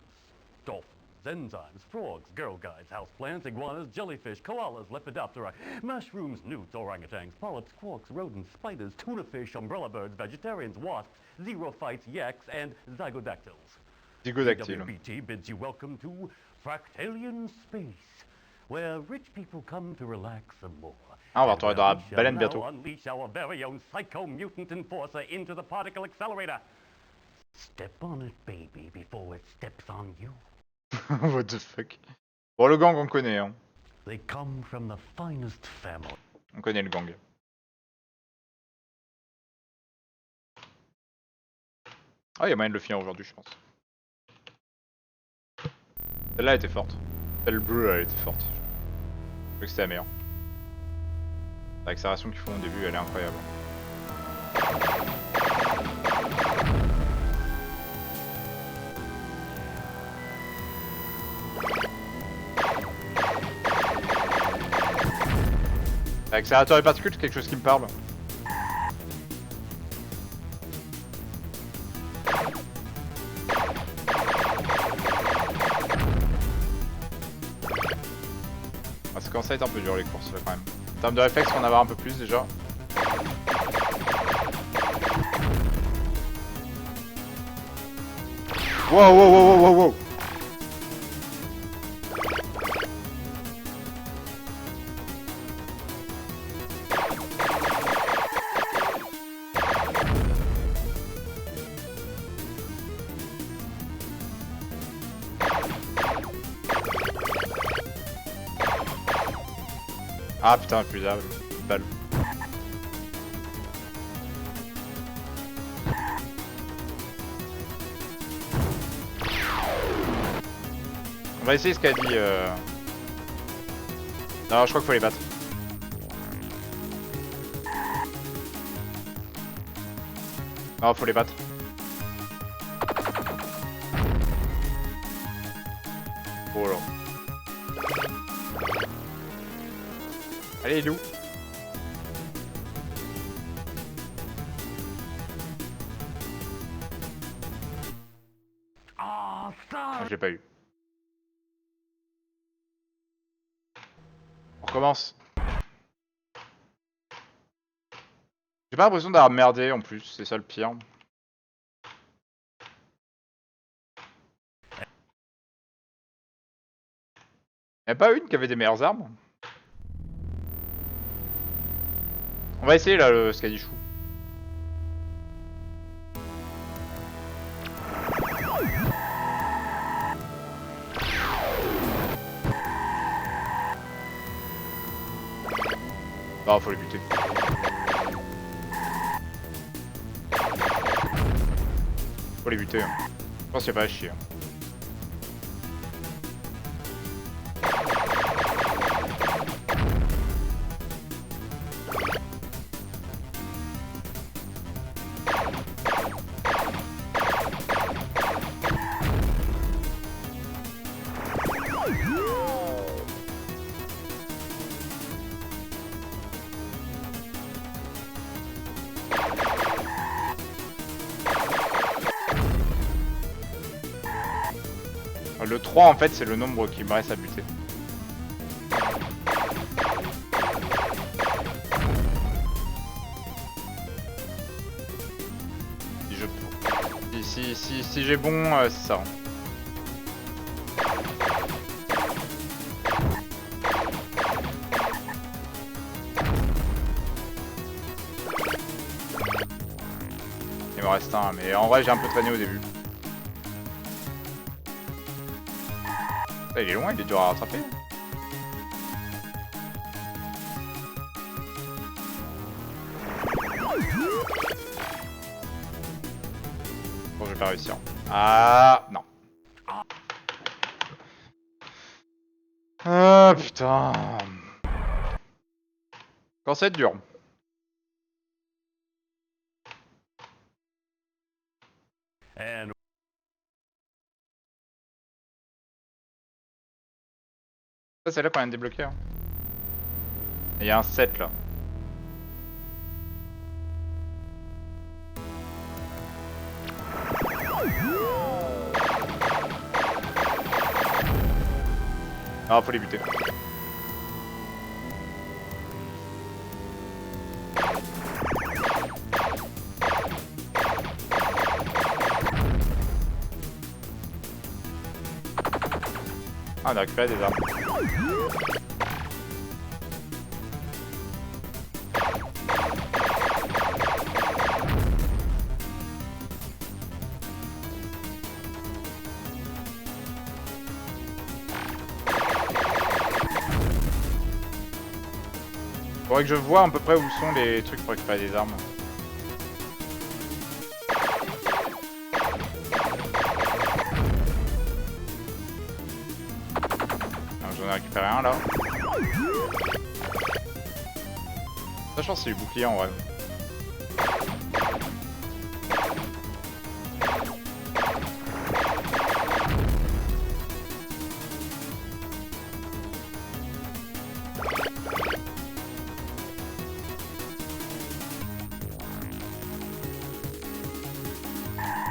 dolphins, enzymes, frogs, girl guides, houseplants, iguanas, jellyfish, koalas, lepidoptera, mushrooms, newts, orangutans, polyps, quarks, rodents, spiders, tuna fish, umbrella birds, vegetarians, wasps, xerophytes, yaks, and zygodactyls. Zygodactyl. WBT bids you welcome to Fractalian Space, where rich people come to relax some more. Ah, on va retrouver dans la baleine bientôt. Unleash our very own psycho-mutant enforcer into the particle accelerator. Step on it, baby, before it steps on you. What the fuck. Bon, le gang on connaît hein. They come from the finest family. On connaît le gang. Ah, il y a moyen de le finir aujourd'hui je pense. Celle-là était forte. Celle bleue elle était forte. Je crois que c'était la meilleure. L'accélération qu'ils font au début elle est incroyable. Accélérateur et particules, c'est quelque chose qui me parle. Ah, ça commence à être un peu dur les courses là quand même. En termes de réflexe, on en avoir un peu plus déjà. Wow, wow, wow, wow, wow, wow. Ah putain, épuisable. Balle. On va essayer ce qu'a dit Non, je crois qu'il faut les battre. Non, faut les battre. Oh là. Allez, loup. Ah, Ah, je l'ai pas eu. On recommence. J'ai pas l'impression d'avoir merdé en plus, c'est ça le pire. Y'a pas une qui avait des meilleures armes? On va essayer là le Scadichou. Bah, faut les buter. Faut les buter. Hein. Je pense qu'il n'y a pas à chier. Hein. Le 3 en fait c'est le nombre qui me reste à buter. Si j'ai bon, c'est ça. Il me reste un, mais en vrai j'ai un peu traîné au début. Il est loin, il est dur à rattraper. Bon, je vais pas réussir. Ah, non. Ah, putain. Quand ça va être dur. And Ça, c'est là qu'on vient de débloquer. Hein. Il y a un 7 là. Ah, faut les buter. Ah, on a récupéré des armes. Faudrait que je vois à peu près où sont les trucs pour récupérer des armes. J'en ai récupéré un là. Ça, je pense que c'est du bouclier en vrai.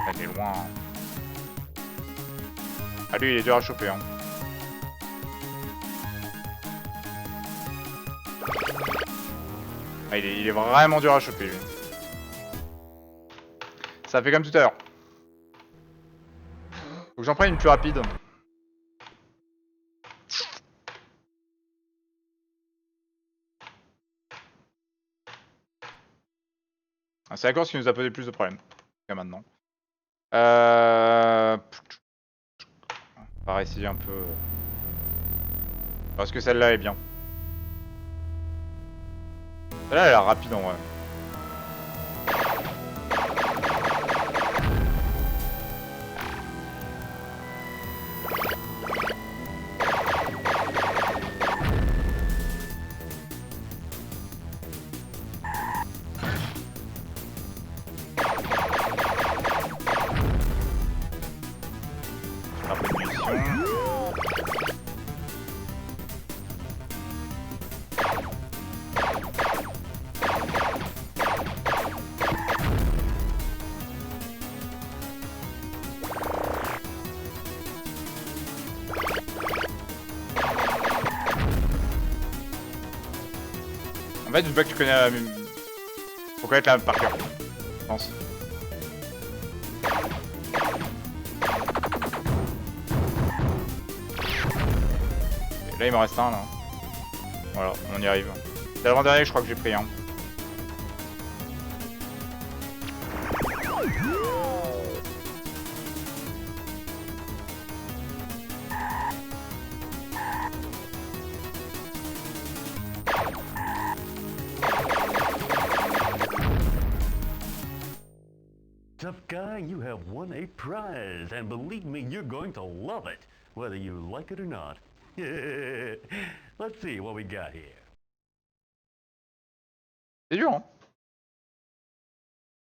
Elle est loin. Ah lui il est dur à choper hein. Ah, il est vraiment dur à choper lui. Ça fait comme tout à l'heure. Faut que j'en prenne une plus rapide. Ah, c'est la course qui nous a posé plus de problèmes jusqu'à maintenant. On va essayer un peu. Parce que celle-là est bien. Celle-là elle a l'air rapide en vrai. Un peu de munitions. En fait, une fois que tu connais la même... Faut connaître la même par cœur, je pense. Et là, il me reste un, là. Voilà, on y arrive. C'est l'avant-dernier, je crois que j'ai pris un. tough guy, you have won a prize, and believe me, you're going to love it, whether you like it or not. Let's see what we got here. C'est dur, hein.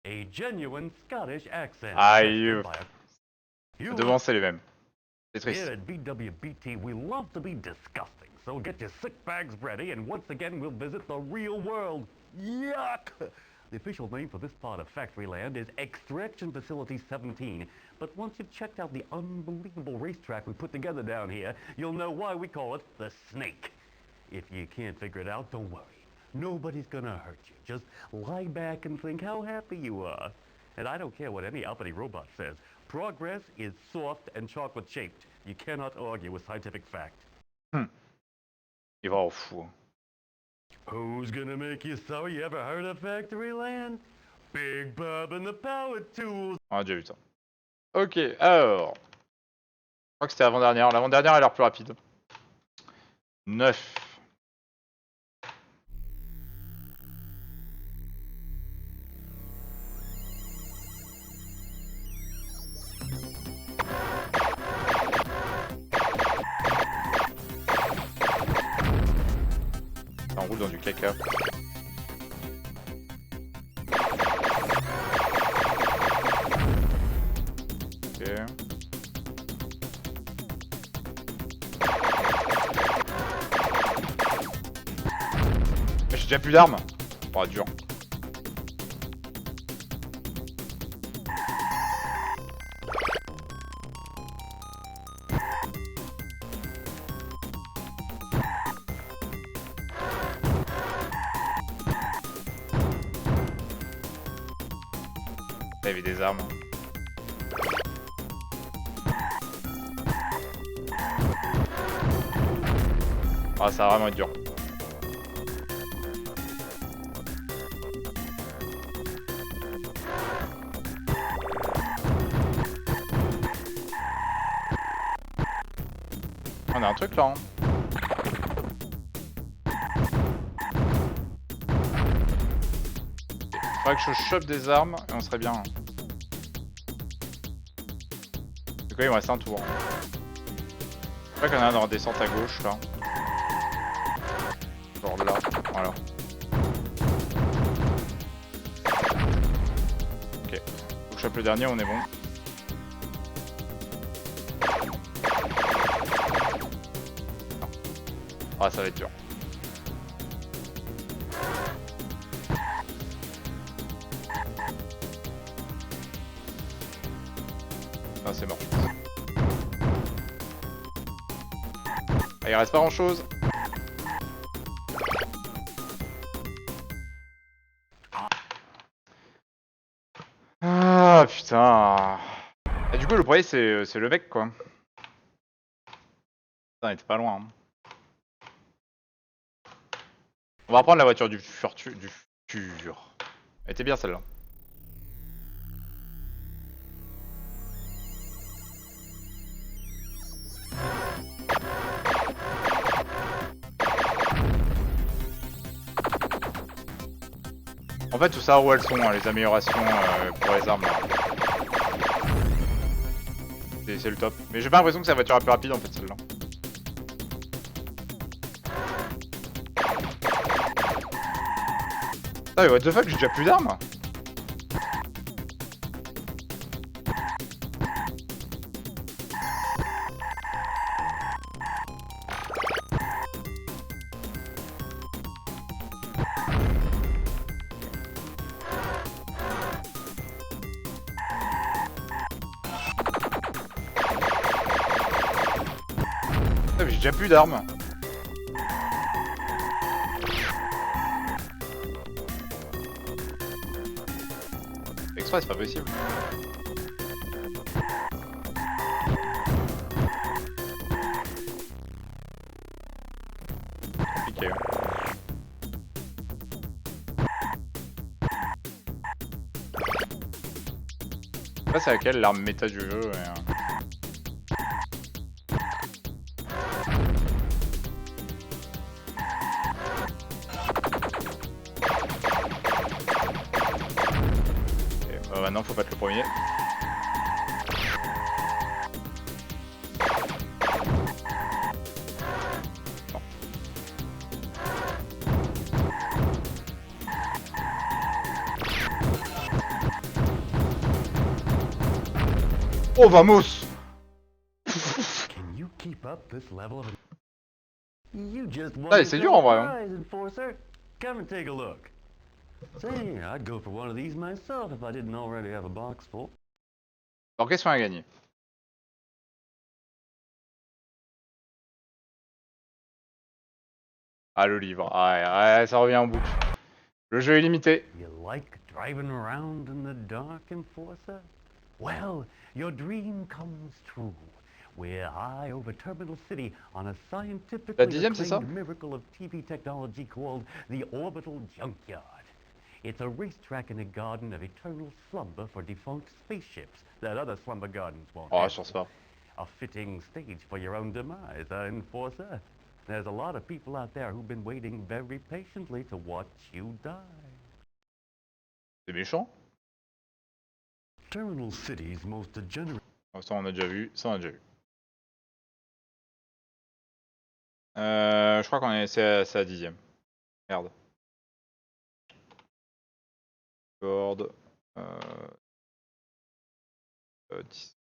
A genuine Scottish accent. Aïe. You Devancer les mêmes. C'est Here triste. at VWBT, we love to be disgusting, so get your sick bags ready, and once again, we'll visit the real world. Yuck! The official name for this part of Factoryland is Extraction Facility 17, but once you've checked out the unbelievable racetrack we put together down here, you'll know why we call it the Snake. If you can't figure it out, don't worry. Nobody's gonna hurt you. Just lie back and think how happy you are. And I don't care what any uppity robot says. Progress is soft and chocolate-shaped. You cannot argue with scientific fact. Il va en fou. Who's gonna make you sorry you ever heard of Factoryland? Big Bob and the Power Tools. On a déjà vu ça. Ok, alors. Je crois que c'était l'avant-dernière. L'avant-dernière a l'air plus rapide. 9. Ça enroule dans du caca. Ok. Mais j'ai déjà plus d'armes. Oh, dur. Il y avait des armes. Ah, ça va vraiment être dur. On a un truc là, hein. Faudrait que je chope des armes et on serait bien. Du coup, il me reste un tour. Je crois qu'il y en a un en descente à gauche là. Genre là, voilà. Ok. Faut que je chope le dernier, on est bon. Ah, ça va être dur. Ah, c'est mort. Ah, il reste pas grand chose. Ah putain. Et du coup, le problème, c'est le mec quoi. Putain, il était pas loin. Hein. On va reprendre la voiture du futur. Elle était bien celle-là. En fait, tout ça où elles sont, hein, les améliorations pour les armes. C'est le top. Mais j'ai pas l'impression que c'est la voiture la plus rapide en fait celle-là. Ah mais what the fuck, j'ai déjà plus d'armes. Ah mais j'ai déjà plus d'armes. Exprès, c'est pas possible. Compliqué. Hein. Ça c'est laquelle l'arme méta du jeu non, faut pas être le premier. Non. Oh, vamos! Can you keep up this level of... You just won Allez, c'est dur en vrai. Hein. prize, Enforcer. Come and take a look. Say, I'd go for one of these myself if I didn't already have a box full. Alors, question à gagner. Ah, le livre. Ah, ouais, ça revient en boucle. Le jeu est limité. You like driving around in the dark, Enforcer? Well, your dream comes true. We're high over Terminal City on a scientifically dixième, c'est ça? acclaimed miracle of TV technology called the Orbital Junkyard. It's a racetrack in a garden of eternal slumber for defunct spaceships that other slumber gardens won't Oh, have. je pense pas. A fitting stage for your own demise, Enforcer. There's a lot of people out there who've been waiting very patiently to watch you die. C'est méchant. Terminal City's most degenerate... Oh, ça, on a déjà vu. Ça, on a déjà vu. Je crois qu'on est... c'est à 10ème. Merde. Corde. 10.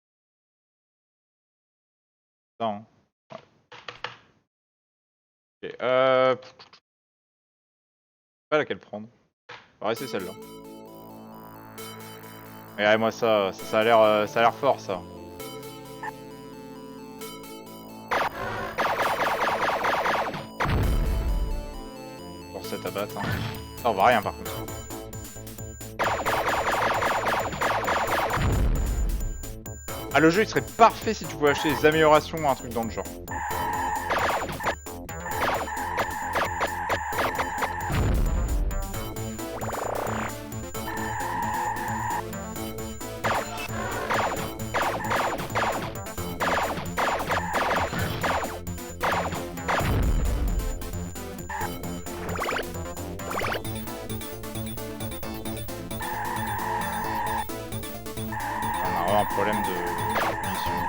Non. Ouais. Ok. Pas laquelle prendre. On va rester celle-là. Regardez moi ça a l'air fort ça. Pour cette abatte. Hein. Ça on voit rien par contre. Ah le jeu il serait parfait si tu pouvais acheter des améliorations ou un truc dans le genre. On a un problème de munitions.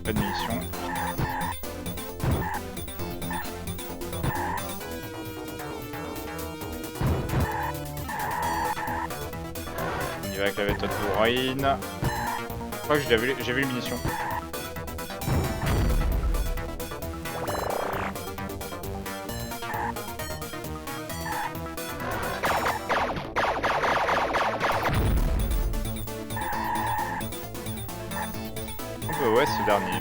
Pas de munitions. On y va avec la méthode bourrine. Je crois que j'ai vu les munitions. Ouais, ce dernier.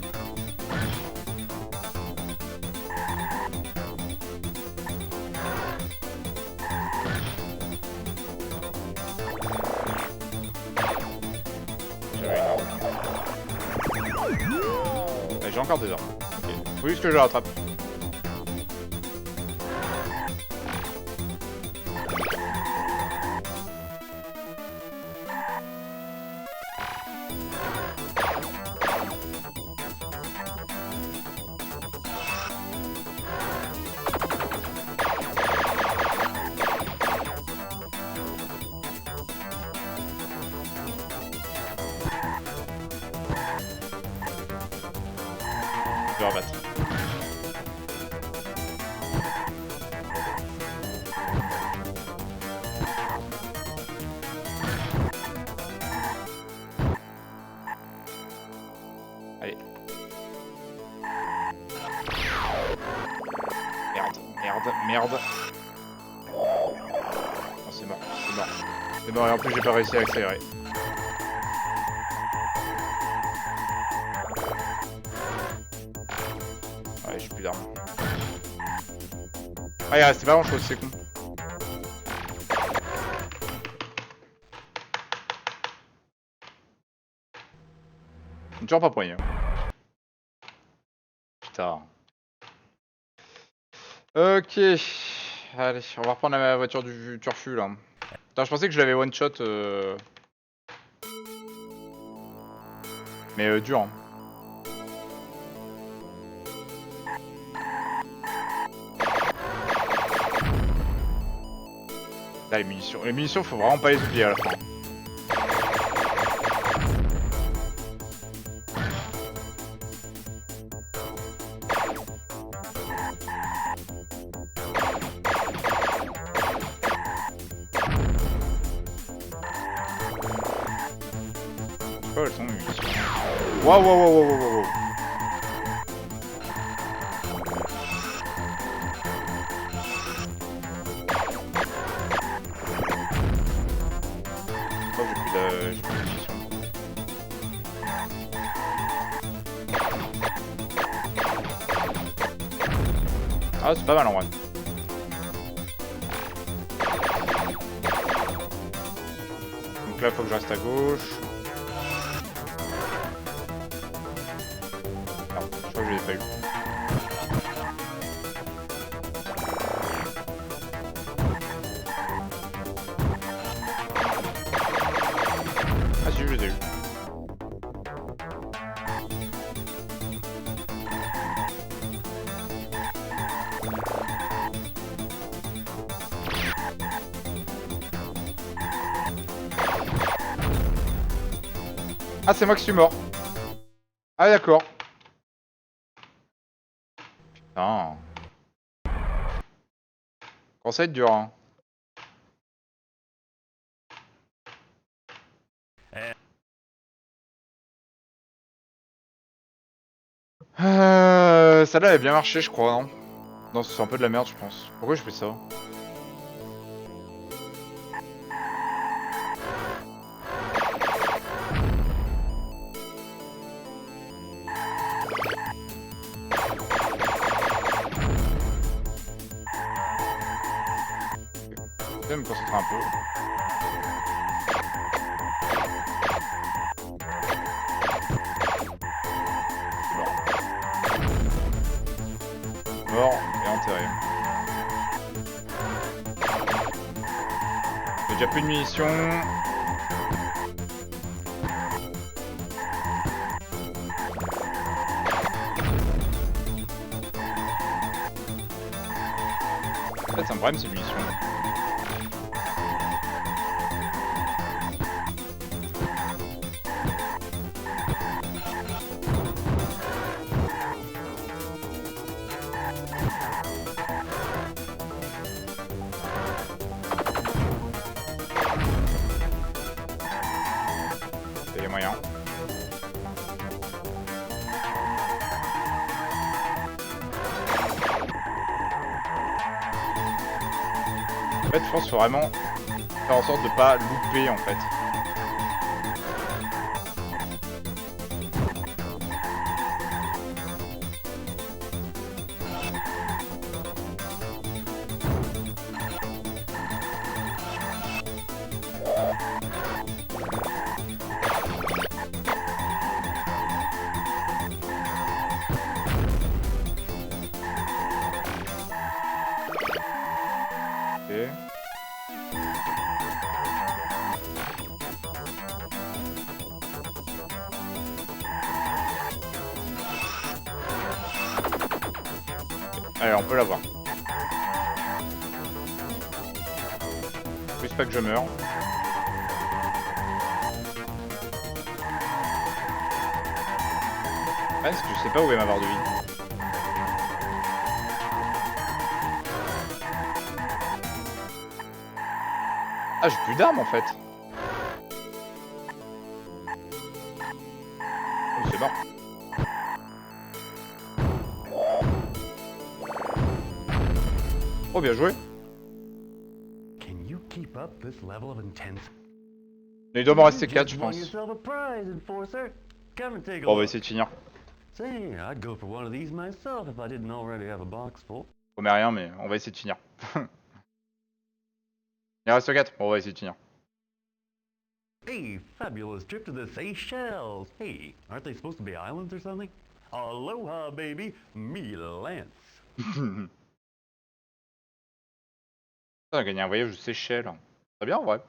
J'ai encore des armes. Ok. Faut juste que je le rattrape. Je vais rebattre. Allez. Merde. Oh, c'est mort. C'est mort et en plus j'ai pas réussi à accélérer. Ouais, j'ai plus d'armes. Ah, il restait pas grand chose, c'est con. Toujours pas poigné. Putain. Ok. Allez, on va reprendre la voiture du turfu là. Putain, je pensais que je l'avais one shot. Mais dur. Hein. Là, les munitions. Les munitions, faut vraiment pas les oublier à la fin. Oh, elles sont mes munitions. Waouh, waouh, waouh, waouh, waouh, waouh. Oh, j'ai plus de munitions. Ah, c'est pas mal en vrai. Donc là, faut que je reste à gauche. Non, je crois que je l'ai pas eu. Ah si, je les ai eu. Ah, c'est moi qui suis mort. Ah, d'accord. Putain. Quand ça va être dur, hein. Celle-là, elle a bien marché, je crois, non? Non, c'est un peu de la merde, je pense. Pourquoi je fais ça? Je vais me concentrer un peu. Mort et enterré. J'ai déjà plus de munitions. En fait, c'est un problème ces munitions. C'est les moyens. En fait, je pense qu'il faut vraiment faire en sorte de pas louper en fait. Ok. Allez, on peut l'avoir. Juste pas que je meure. Ah, parce que je sais pas où est ma barre de vie. Ah, j'ai plus d'armes en fait. Oh, c'est mort. Oh, bien joué. Can you keep up this level of intensity? Mais il doit m'en rester 4, je You won pense. yourself a prize, Enforcer. Come and take a Bon, on va look. essayer de finir. Say, I'd go for one of these myself if I didn't already have a box full. On met rien, mais on va essayer de finir. Il reste 4. Bon, on va essayer de finir. Hey, fabulous trip to the Seychelles. Hey, aren't they supposed to be islands or something? Aloha, baby. Me, Lance. On a gagné un voyage aux Seychelles. Très bien, en vrai.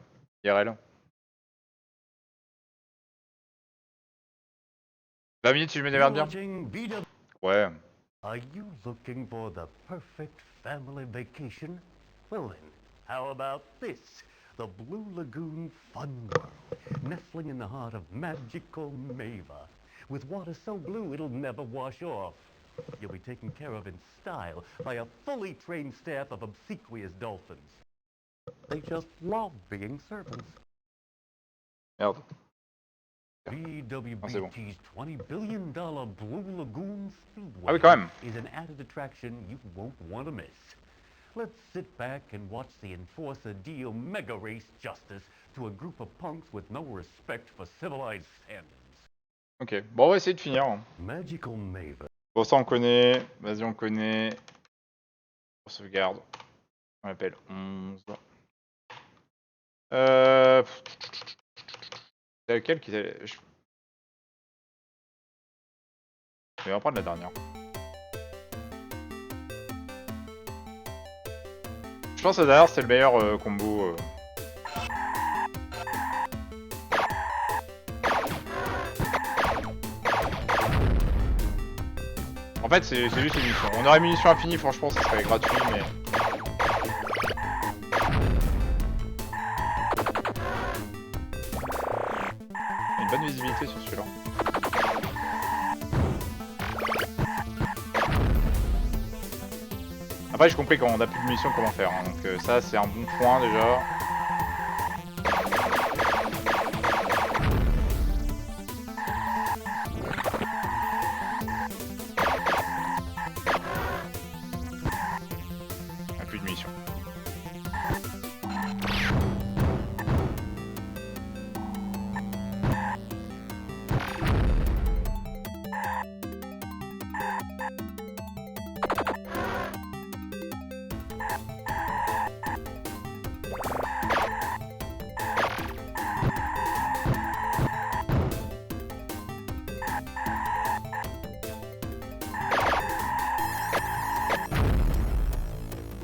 IRL. 20 minutes si je me démerde bien. Watching VW. Ouais. Are you looking for the perfect family vacation? Well then, How about this? The Blue Lagoon Fun World, nestling in the heart of magical Mava. With water so blue it'll never wash off. You'll be taken care of in style by a fully trained staff of obsequious dolphins. They just love being servants. Merde. BWBT's $20 billion Blue Lagoon Speedway Ah oui, quand même. is an added attraction you won't want to miss. Let's sit back and watch the enforcer deal Megarace justice to a group of punks with no respect for civilized standards. Ok, bon on va essayer de finir. Hein. Magical Mava. Bon ça on connaît, vas-y on connaît. On sauvegarde. On l'appelle 11. C'est lequel qui était... Je vais reprendre la dernière. Je pense que la dernière c'était le meilleur combo. En fait c'est juste une munition. On aurait munitions infinies franchement ça serait gratuit mais... Une bonne visibilité sur celui-là. Après j'ai compris quand on a plus de munitions comment faire, hein. Donc ça c'est un bon point déjà. On a plus de munitions.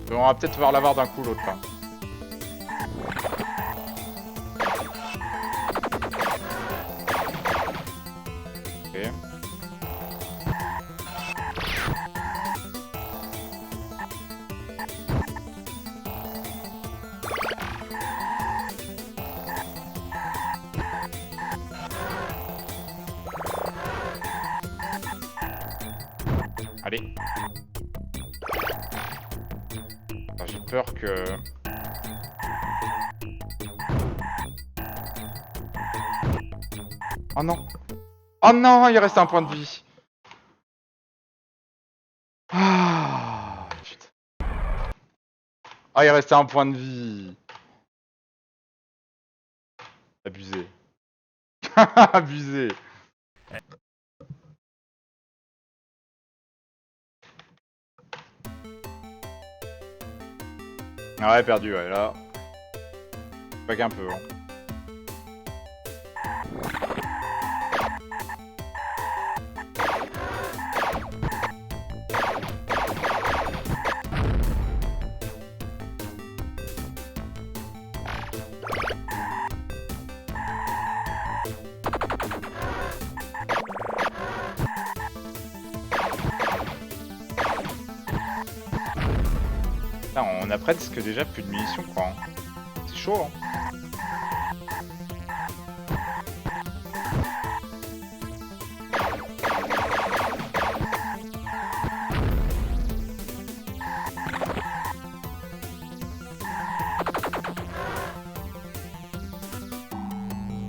On va peut-être pouvoir l'avoir d'un coup l'autre là. Ok. Allez. J'ai peur que... Oh non! Oh non, il reste un point de vie! Ah, putain. Ah, il restait un point de vie! Abusé. Abusé. Ah ouais, perdu, ouais, là. Pas qu'un peu, hein. Putain, on a presque déjà plus de munitions, quoi. Hein. C'est chaud, hein.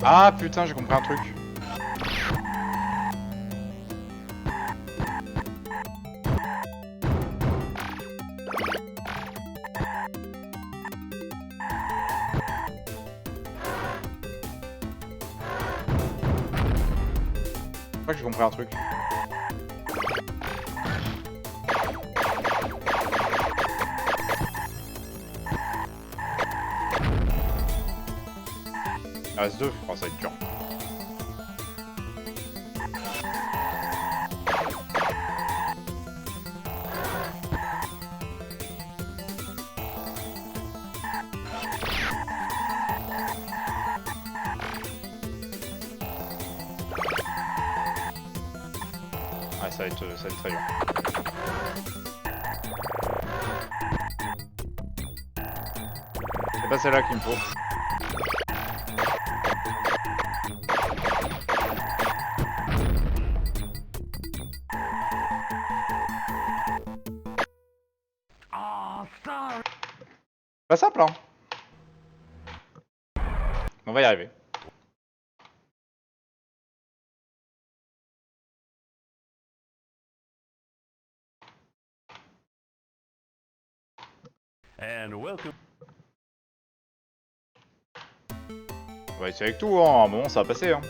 Ah putain, j'ai compris un truc. Je crois que j'ai compris un truc. Il reste deux, oh, ça va être dur. Ouais, ça va être très dur. C'est pas celle-là qu'il me faut. Pas simple, hein. On va y arriver. And welcome. On va essayer avec tout, hein. À un moment, ça va passer, hein.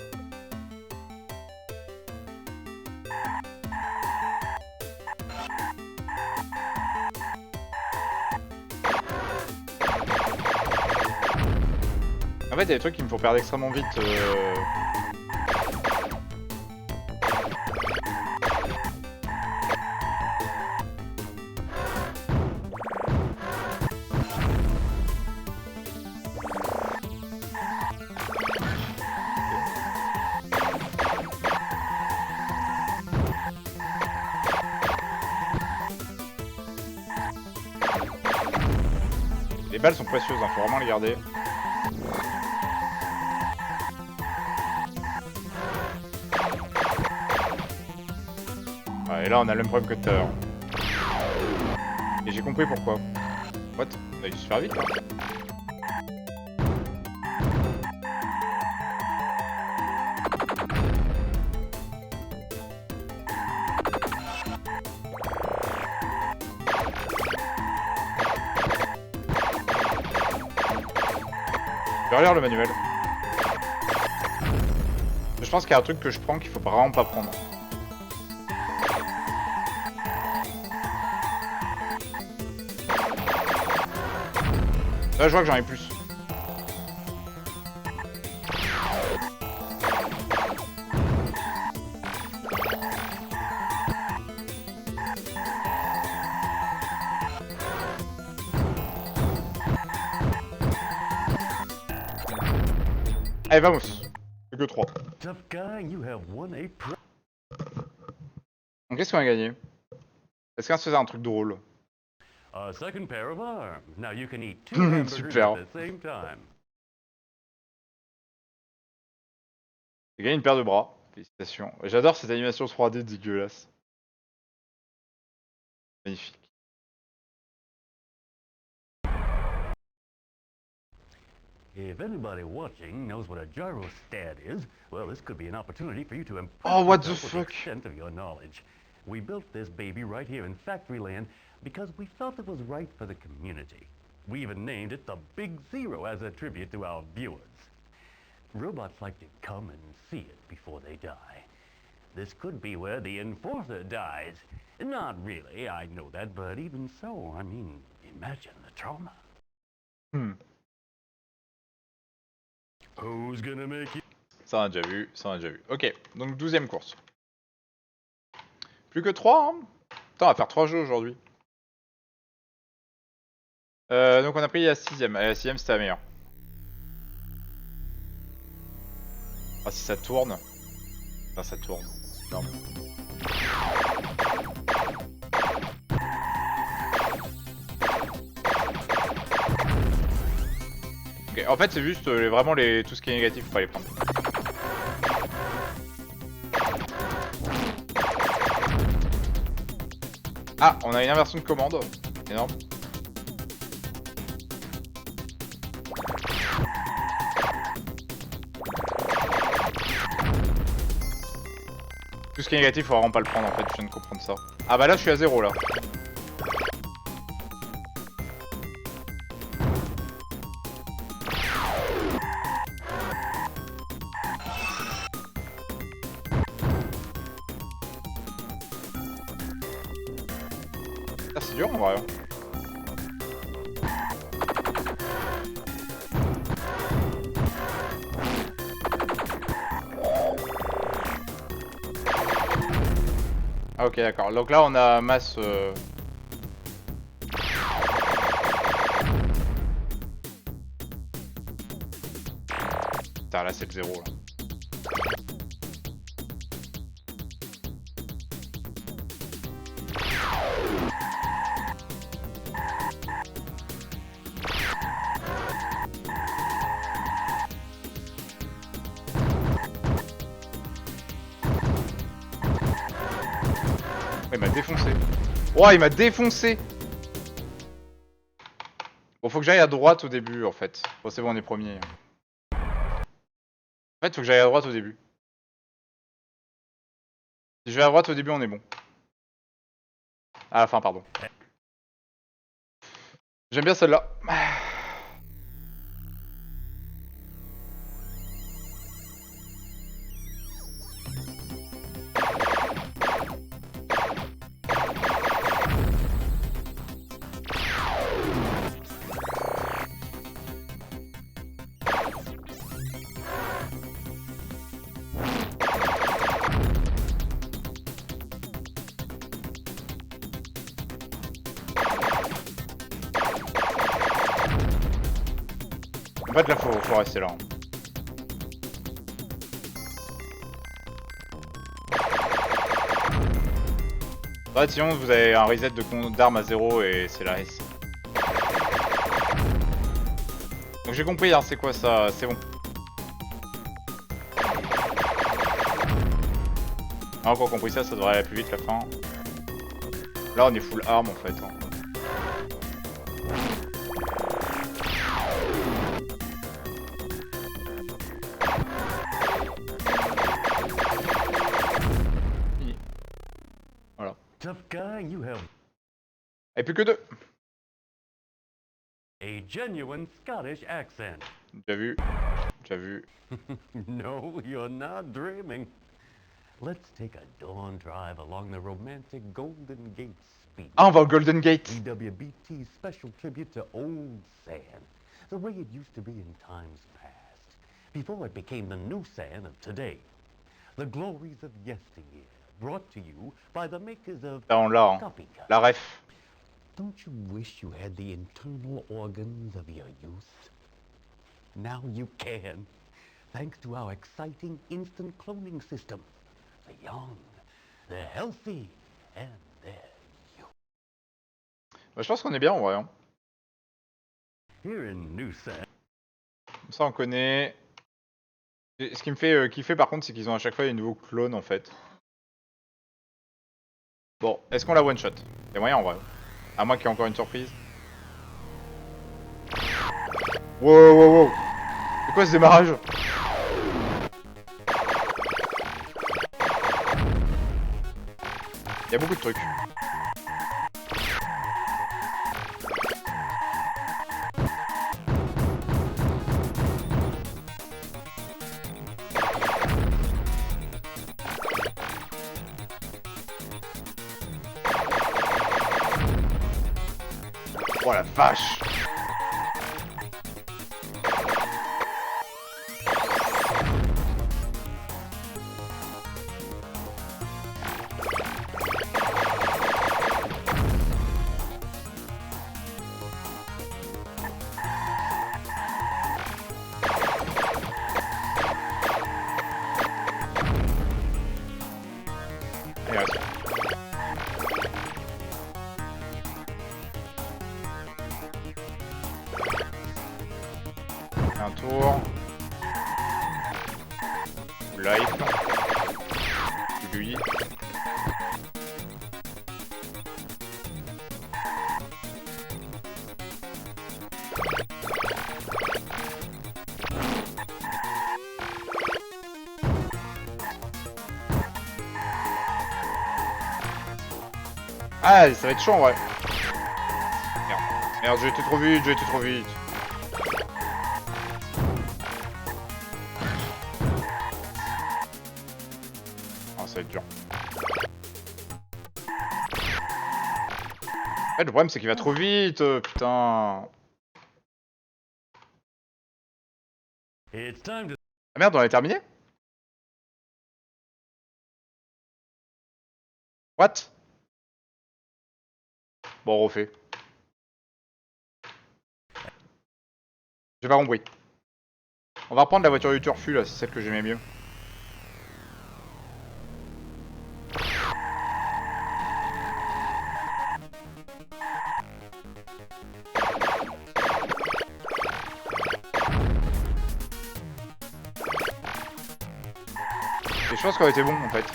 En fait, il y a des trucs qui me font perdre extrêmement vite. Les balles sont précieuses, hein, faut vraiment les garder. Ouais, et là on a le même problème que tout à l'heure. Et j'ai compris pourquoi. What? On a dû se faire vite là. Je vais relire le manuel. Je pense qu'il y a un truc que je prends qu'il faut vraiment pas prendre. Là je vois que j'en ai plus. Allez, vamos. Plus que 3. Tough guy, you have won a Donc qu'est-ce qu'on a gagné? Est-ce qu'on se faisait un truc drôle? A second pair of arms. Now you can eat 2 hamburgers Super. at the same time. J'ai gagné une paire de bras. Félicitations. J'adore cette animation 3D dégueulasse. Magnifique. If anybody watching knows what a gyrostat is, well, this could be an opportunity for you to impress Oh, what the yourself with fuck? the extent of your knowledge. We built this baby right here in factory land because we felt it was right for the community. We even named it the Big Zero as a tribute to our viewers. Robots like to come and see it before they die. This could be where the Enforcer dies. Not really, I know that, but even so, I mean, imagine the trauma. Who's gonna make you... Ça on a déjà vu, ça on a déjà vu. Ok, donc 12ème course. Plus que 3, hein. Putain, on va faire 3 jeux aujourd'hui. Donc on a pris la 6ème. Allez, la 6ème c'était la meilleure. Ah, si ça tourne. Putain, ça tourne. Non. Ok, en fait c'est juste vraiment tout ce qui est négatif, faut pas les prendre. Ah, on a une inversion de commande. Énorme. Tout ce qui est négatif, faut vraiment pas le prendre en fait, je viens de comprendre ça. Ah bah là je suis à 0 là. Ah, c'est dur en vrai. Ah ok d'accord, donc là on a masse... Putain là c'est le 0 là. Il m'a défoncé. Oh, il m'a défoncé. Bon, faut que j'aille à droite au début, en fait. Bon, c'est bon, on est premier. En fait, faut que j'aille à droite au début. Si je vais à droite au début, on est bon. À la fin, pardon. J'aime bien celle-là. En fait, là, faut rester là. Hein. Ouais, sinon, vous avez un reset d'armes à 0 et c'est la S. Donc j'ai compris, hein, c'est quoi ça, c'est bon. Ah, encore compris ça, ça devrait aller plus vite la fin. Là, on est full arme en fait. Hein. Voilà. Tough guy, you have Et plus que 2. a genuine Scottish accent. Déjà vu. Déjà vu. No, you're not dreaming. Let's take a dawn drive along the romantic Golden Gate Speed. Ah, on va au Golden Gate. EWBT's special tribute to old sand, the way it used to be in times past, before it became the new sand of today. The glories of yesteryear, brought to you by the makers of Là, on l'a. Hein. coffee cups. La ref. Don't you wish you had the internal organs of your youth? Now you can, thanks to our exciting instant cloning system. They're young, they're healthy, and they're you. Bah, je pense qu'on est bien en vrai. Hein. Here in New Sand. Comme ça, on connaît. Et ce qui me fait kiffer par contre, c'est qu'ils ont à chaque fois des nouveaux clones en fait. Bon, est-ce qu'on la one shot? Y'a moyen en vrai. À moins qu'il y ait encore une surprise. Wow, wow, wow. C'est quoi ce démarrage? Y'a beaucoup de trucs. Oh la vache! Et reste. Un tour. Life. Lui. Ah, ça va être chaud en vrai. Merde, merde, j'ai été trop vite, j'ai été trop vite. Ah, ça va être dur. En fait, le problème c'est qu'il va trop vite, putain. It's time to Ah merde, on a terminé? What? Bon, on refait. J'ai pas compris. On va reprendre la voiture du turfu là, c'est celle que j'aimais mieux. Et je pense qu'on était bon en fait.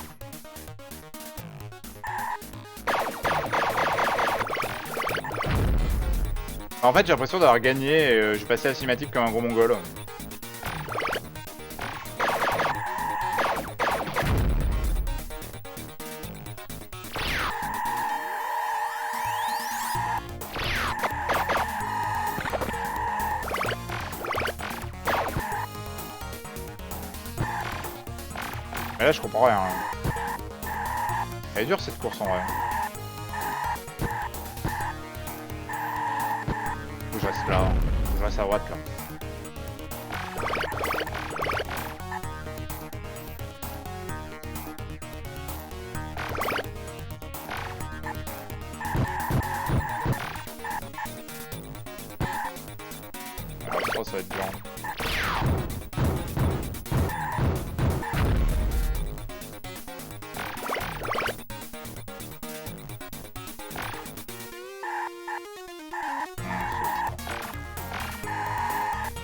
En fait, j'ai l'impression d'avoir gagné et j'ai passé la cinématique comme un gros mongol. Mais là, je comprends rien. Elle est dure cette course en vrai. Faut que je reste là. Faut que je reste à droite là. Alors, je pense que ça va être dur.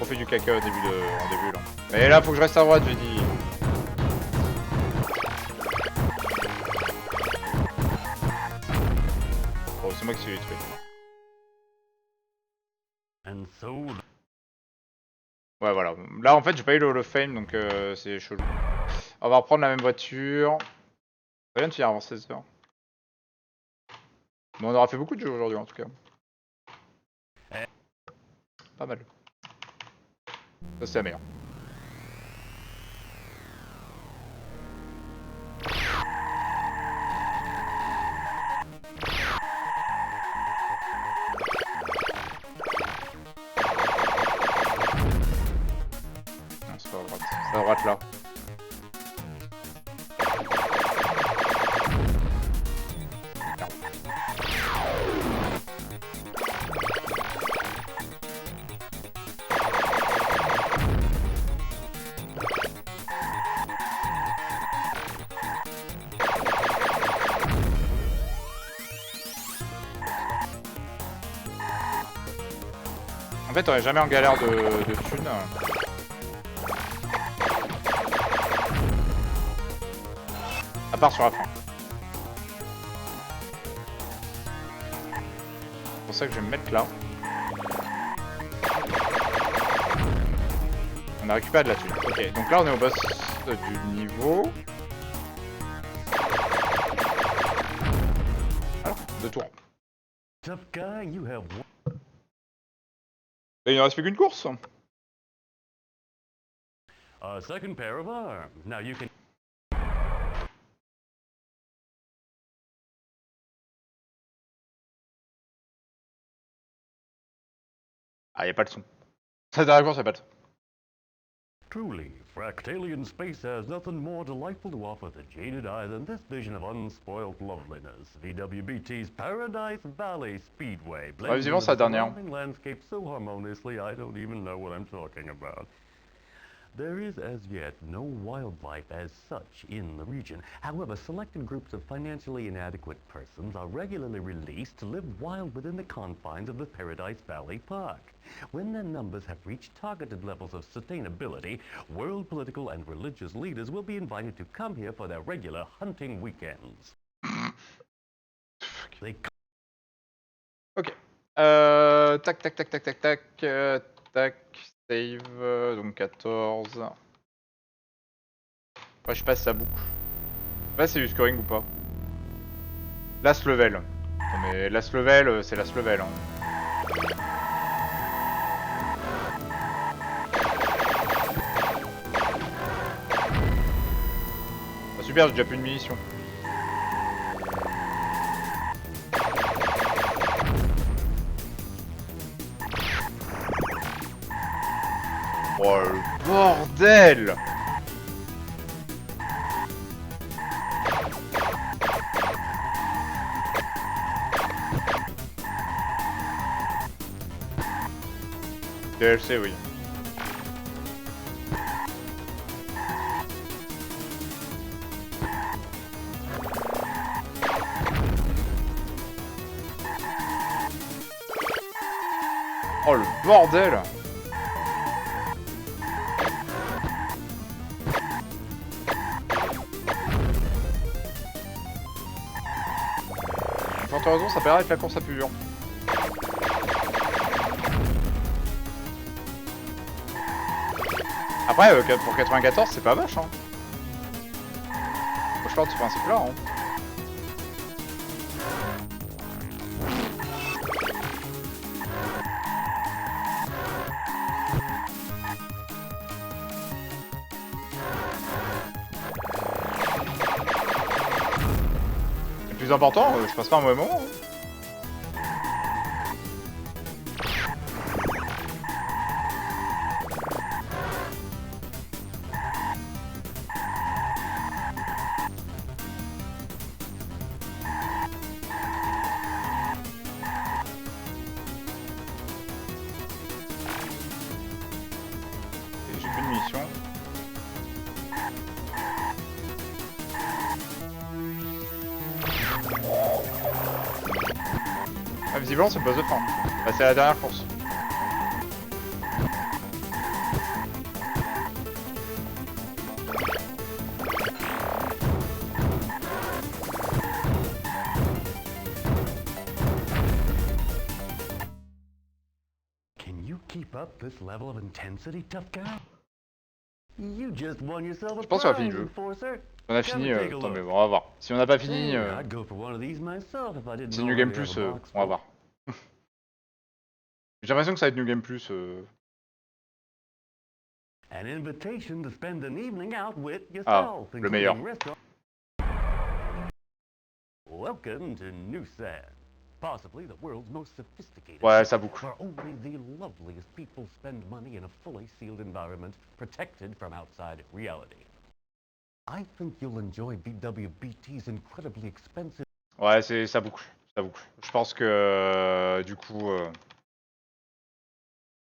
On fait du caca au début en début là. Mais là faut que je reste à droite, j'ai dit. Oh, c'est moi qui suis tué. And so... Ouais voilà. Là en fait j'ai pas eu le Hall of Fame donc c'est chelou. On va reprendre la même voiture. Ça vient de finir avant 16h. Mais on aura fait beaucoup de jeux aujourd'hui en tout cas. Pas mal. Ça c'est la meilleure. Non, c'est pas à droite. C'est à droite là. En fait, on est jamais en galère de thunes. À part sur la fin. C'est pour ça que je vais me mettre là. On a récupéré de la thune. Ok, donc là on est au boss du niveau. Alors, 2 tours. Tough guy, you have won. Et il ne reste plus qu'une course. A second pair of arms. Now you can... Ah, y a pas le son. Cette dernière course, y a pas le son. Truly, Fractalian space has nothing more delightful to offer the jaded eye than this vision of unspoiled loveliness. VWBT's Paradise Valley Speedway blends visiblement, into c'est la the dernière. surrounding landscape so harmoniously I don't even know what I'm talking about. There is as yet no wildlife as such in the region. However, selected groups of financially inadequate persons are regularly released to live wild within the confines of the Paradise Valley Park. When their numbers have reached targeted levels of sustainability, world political and religious leaders will be invited to come here for their regular hunting weekends. They Ok. Tac, tac, tac, tac, tac, tac. Tac. Save. Donc 14. Après, je passe sa boucle. Je sais pas si c'est du scoring ou pas. Last level. Non mais last level, c'est last level. Hein. Ah, super, j'ai déjà plus de munitions. Oh le bordel! DLC, oui. Oh le bordel! Fort heureusement, ça paiera avec la course à plus dur. Après, pour 94, c'est pas moche, hein. Moi, je pars de ce principe-là, hein. Le plus important, je passe pas un mauvais moment, hein. J'ai plus de munitions. Ah, visiblement, c'est le boss de fin. Bah, c'est la dernière course. Can you keep up this level of intensity, tough guy? You just won yourself a Je pense qu'on a fini prize, le jeu. enforcer. On a fini, attends, mais bon, on va voir. Si on n'a pas fini, Hey, I'd go for one of these myself if I didn't c'est know New I Game already Plus, have a box on va full. voir. J'ai l'impression que ça va être New Game Plus. An invitation to spend an evening out with Ah, yourself, le meilleur. including restaurant. Welcome to New Sand, possibly the world's most sophisticated. Ouais, ça boucle. Where only the loveliest people spend money in a fully sealed environment, protected from outside reality. I think you'll enjoy BWBT's incredibly expensive. Ouais, ça boucle. Ça boucle. Je pense que du coup,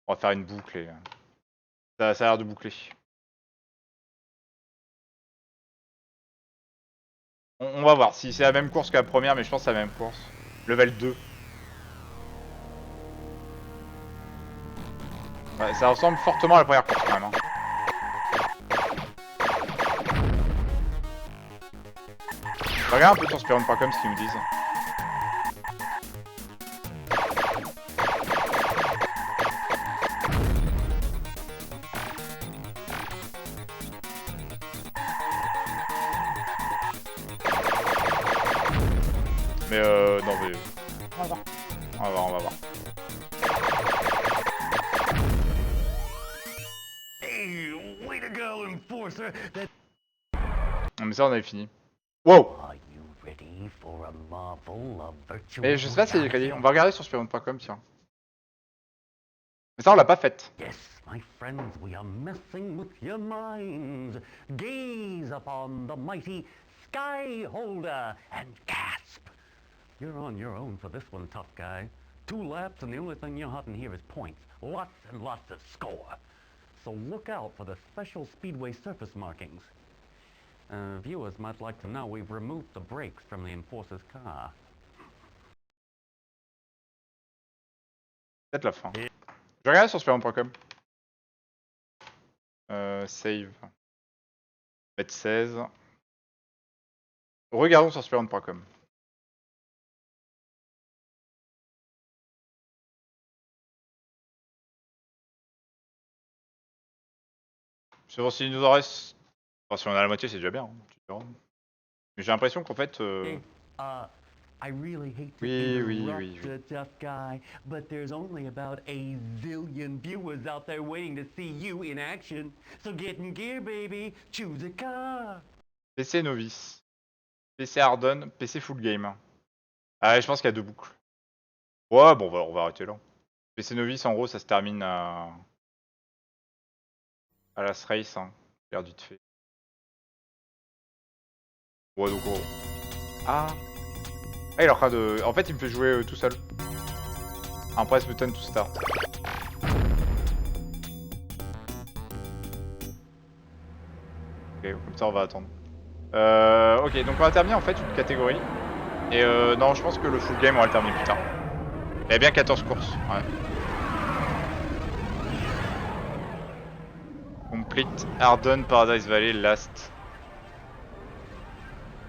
on va faire une boucle et ça a l'air de boucler. On va voir si c'est la même course que la première, mais je pense que c'est la même course. Level 2. Ouais, ça ressemble fortement à la première course quand même. Hein. Je regarde un peu sur speedrun.com ce qu'ils me disent. Mais non mais... On va voir. On va voir. Hey, way to go, enforcer! Non mais ça on avait fini. Wow. Are you ready for a marvel of virtual Mais je sais pas si c'est reality? crédit. On va regarder sur speedrun.com tiens. Mais ça on l'a pas faite. Yes, my friends, we are messing with your minds. Gaze upon the mighty Sky Holder and gasp. You're on your own for this one, tough guy. 2 laps and the only thing you're hunting here is points. Lots and lots of score. So look out for the special speedway surface markings. Viewers might like to know we've removed the brakes from the enforcer's car. Peut-être la fin. Je vais regarder sur speedrun.com. Save. Mettre 16. Regardons sur speedrun.com. C'est bon, s'il nous en reste... Enfin, si on a la moitié, c'est déjà bien. Hein, tu verras. Mais j'ai l'impression qu'en fait... Hey, I really hate to Oui. interrupt a tough guy, but there's only about a zillion viewers out there waiting to see you in action. So get in gear, baby. Choose a car. PC novice. PC Harden, PC full game. Ah, je pense qu'il y a 2 boucles. Ouais, bon, on va arrêter là. PC novice, en gros, ça se termine à la race, hein. L'air du fait. Ouais, donc gros. Ah, il est en train de... En fait, il me fait jouer tout seul. Un press button to start. Ok, comme ça, on va attendre. Ok, donc on va terminer en fait une catégorie. Et non, je pense que le full game, on va le terminer plus tard. Il y a bien 14 courses, ouais. Complete Arden Paradise Valley last.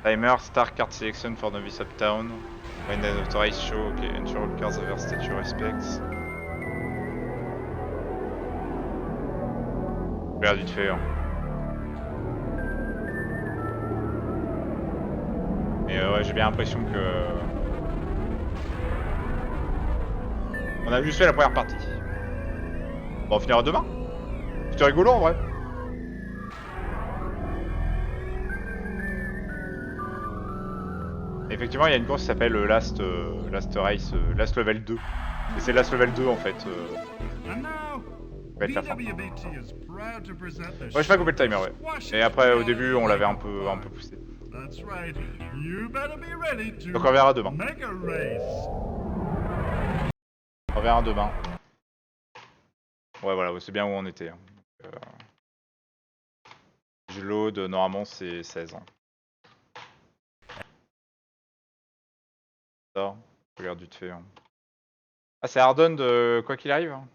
Timer, start card selection for novice uptown. Find an authorized show, okay, ensure all cars have statue respects. Regarde vite fait. Hein. Mais ouais, j'ai bien l'impression que... On a juste fait la première partie. Bon, on finira demain. C'était rigolo en vrai. Effectivement, il y a une course qui s'appelle Last Race, Last Level 2. Et c'est Last Level 2 en fait. And now, Va être la fin. VWBT is proud to present the Ouais, je vais pas show couper le that timer, ouais. squashes Et après, au début, on reality l'avait like un peu bug. poussé. That's right. You better be ready to Donc on verra demain. Megarace. On verra demain. Ouais, voilà, c'est bien où on était. Hein. Je load, normalement c'est 16 ans. Ça, regarde vite fait. Hein. Ah, c'est Hardon de quoi qu'il arrive. Hein.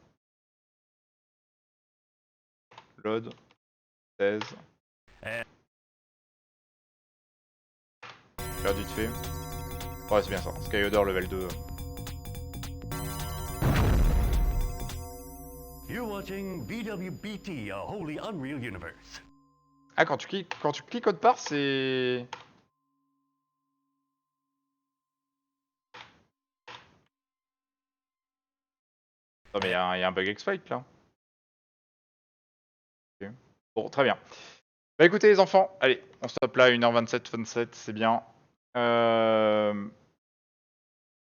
Load, 16. Regarde vite fait. Ouais, c'est bien ça. Skyodor level 2. You're watching VWBT, a wholly unreal universe. Ah, quand tu cliques autre part, c'est... Non mais il y a un bug exploit là. Okay. Bon, très bien. Bah écoutez les enfants, allez, on stoppe là, 1h27, 27, c'est bien.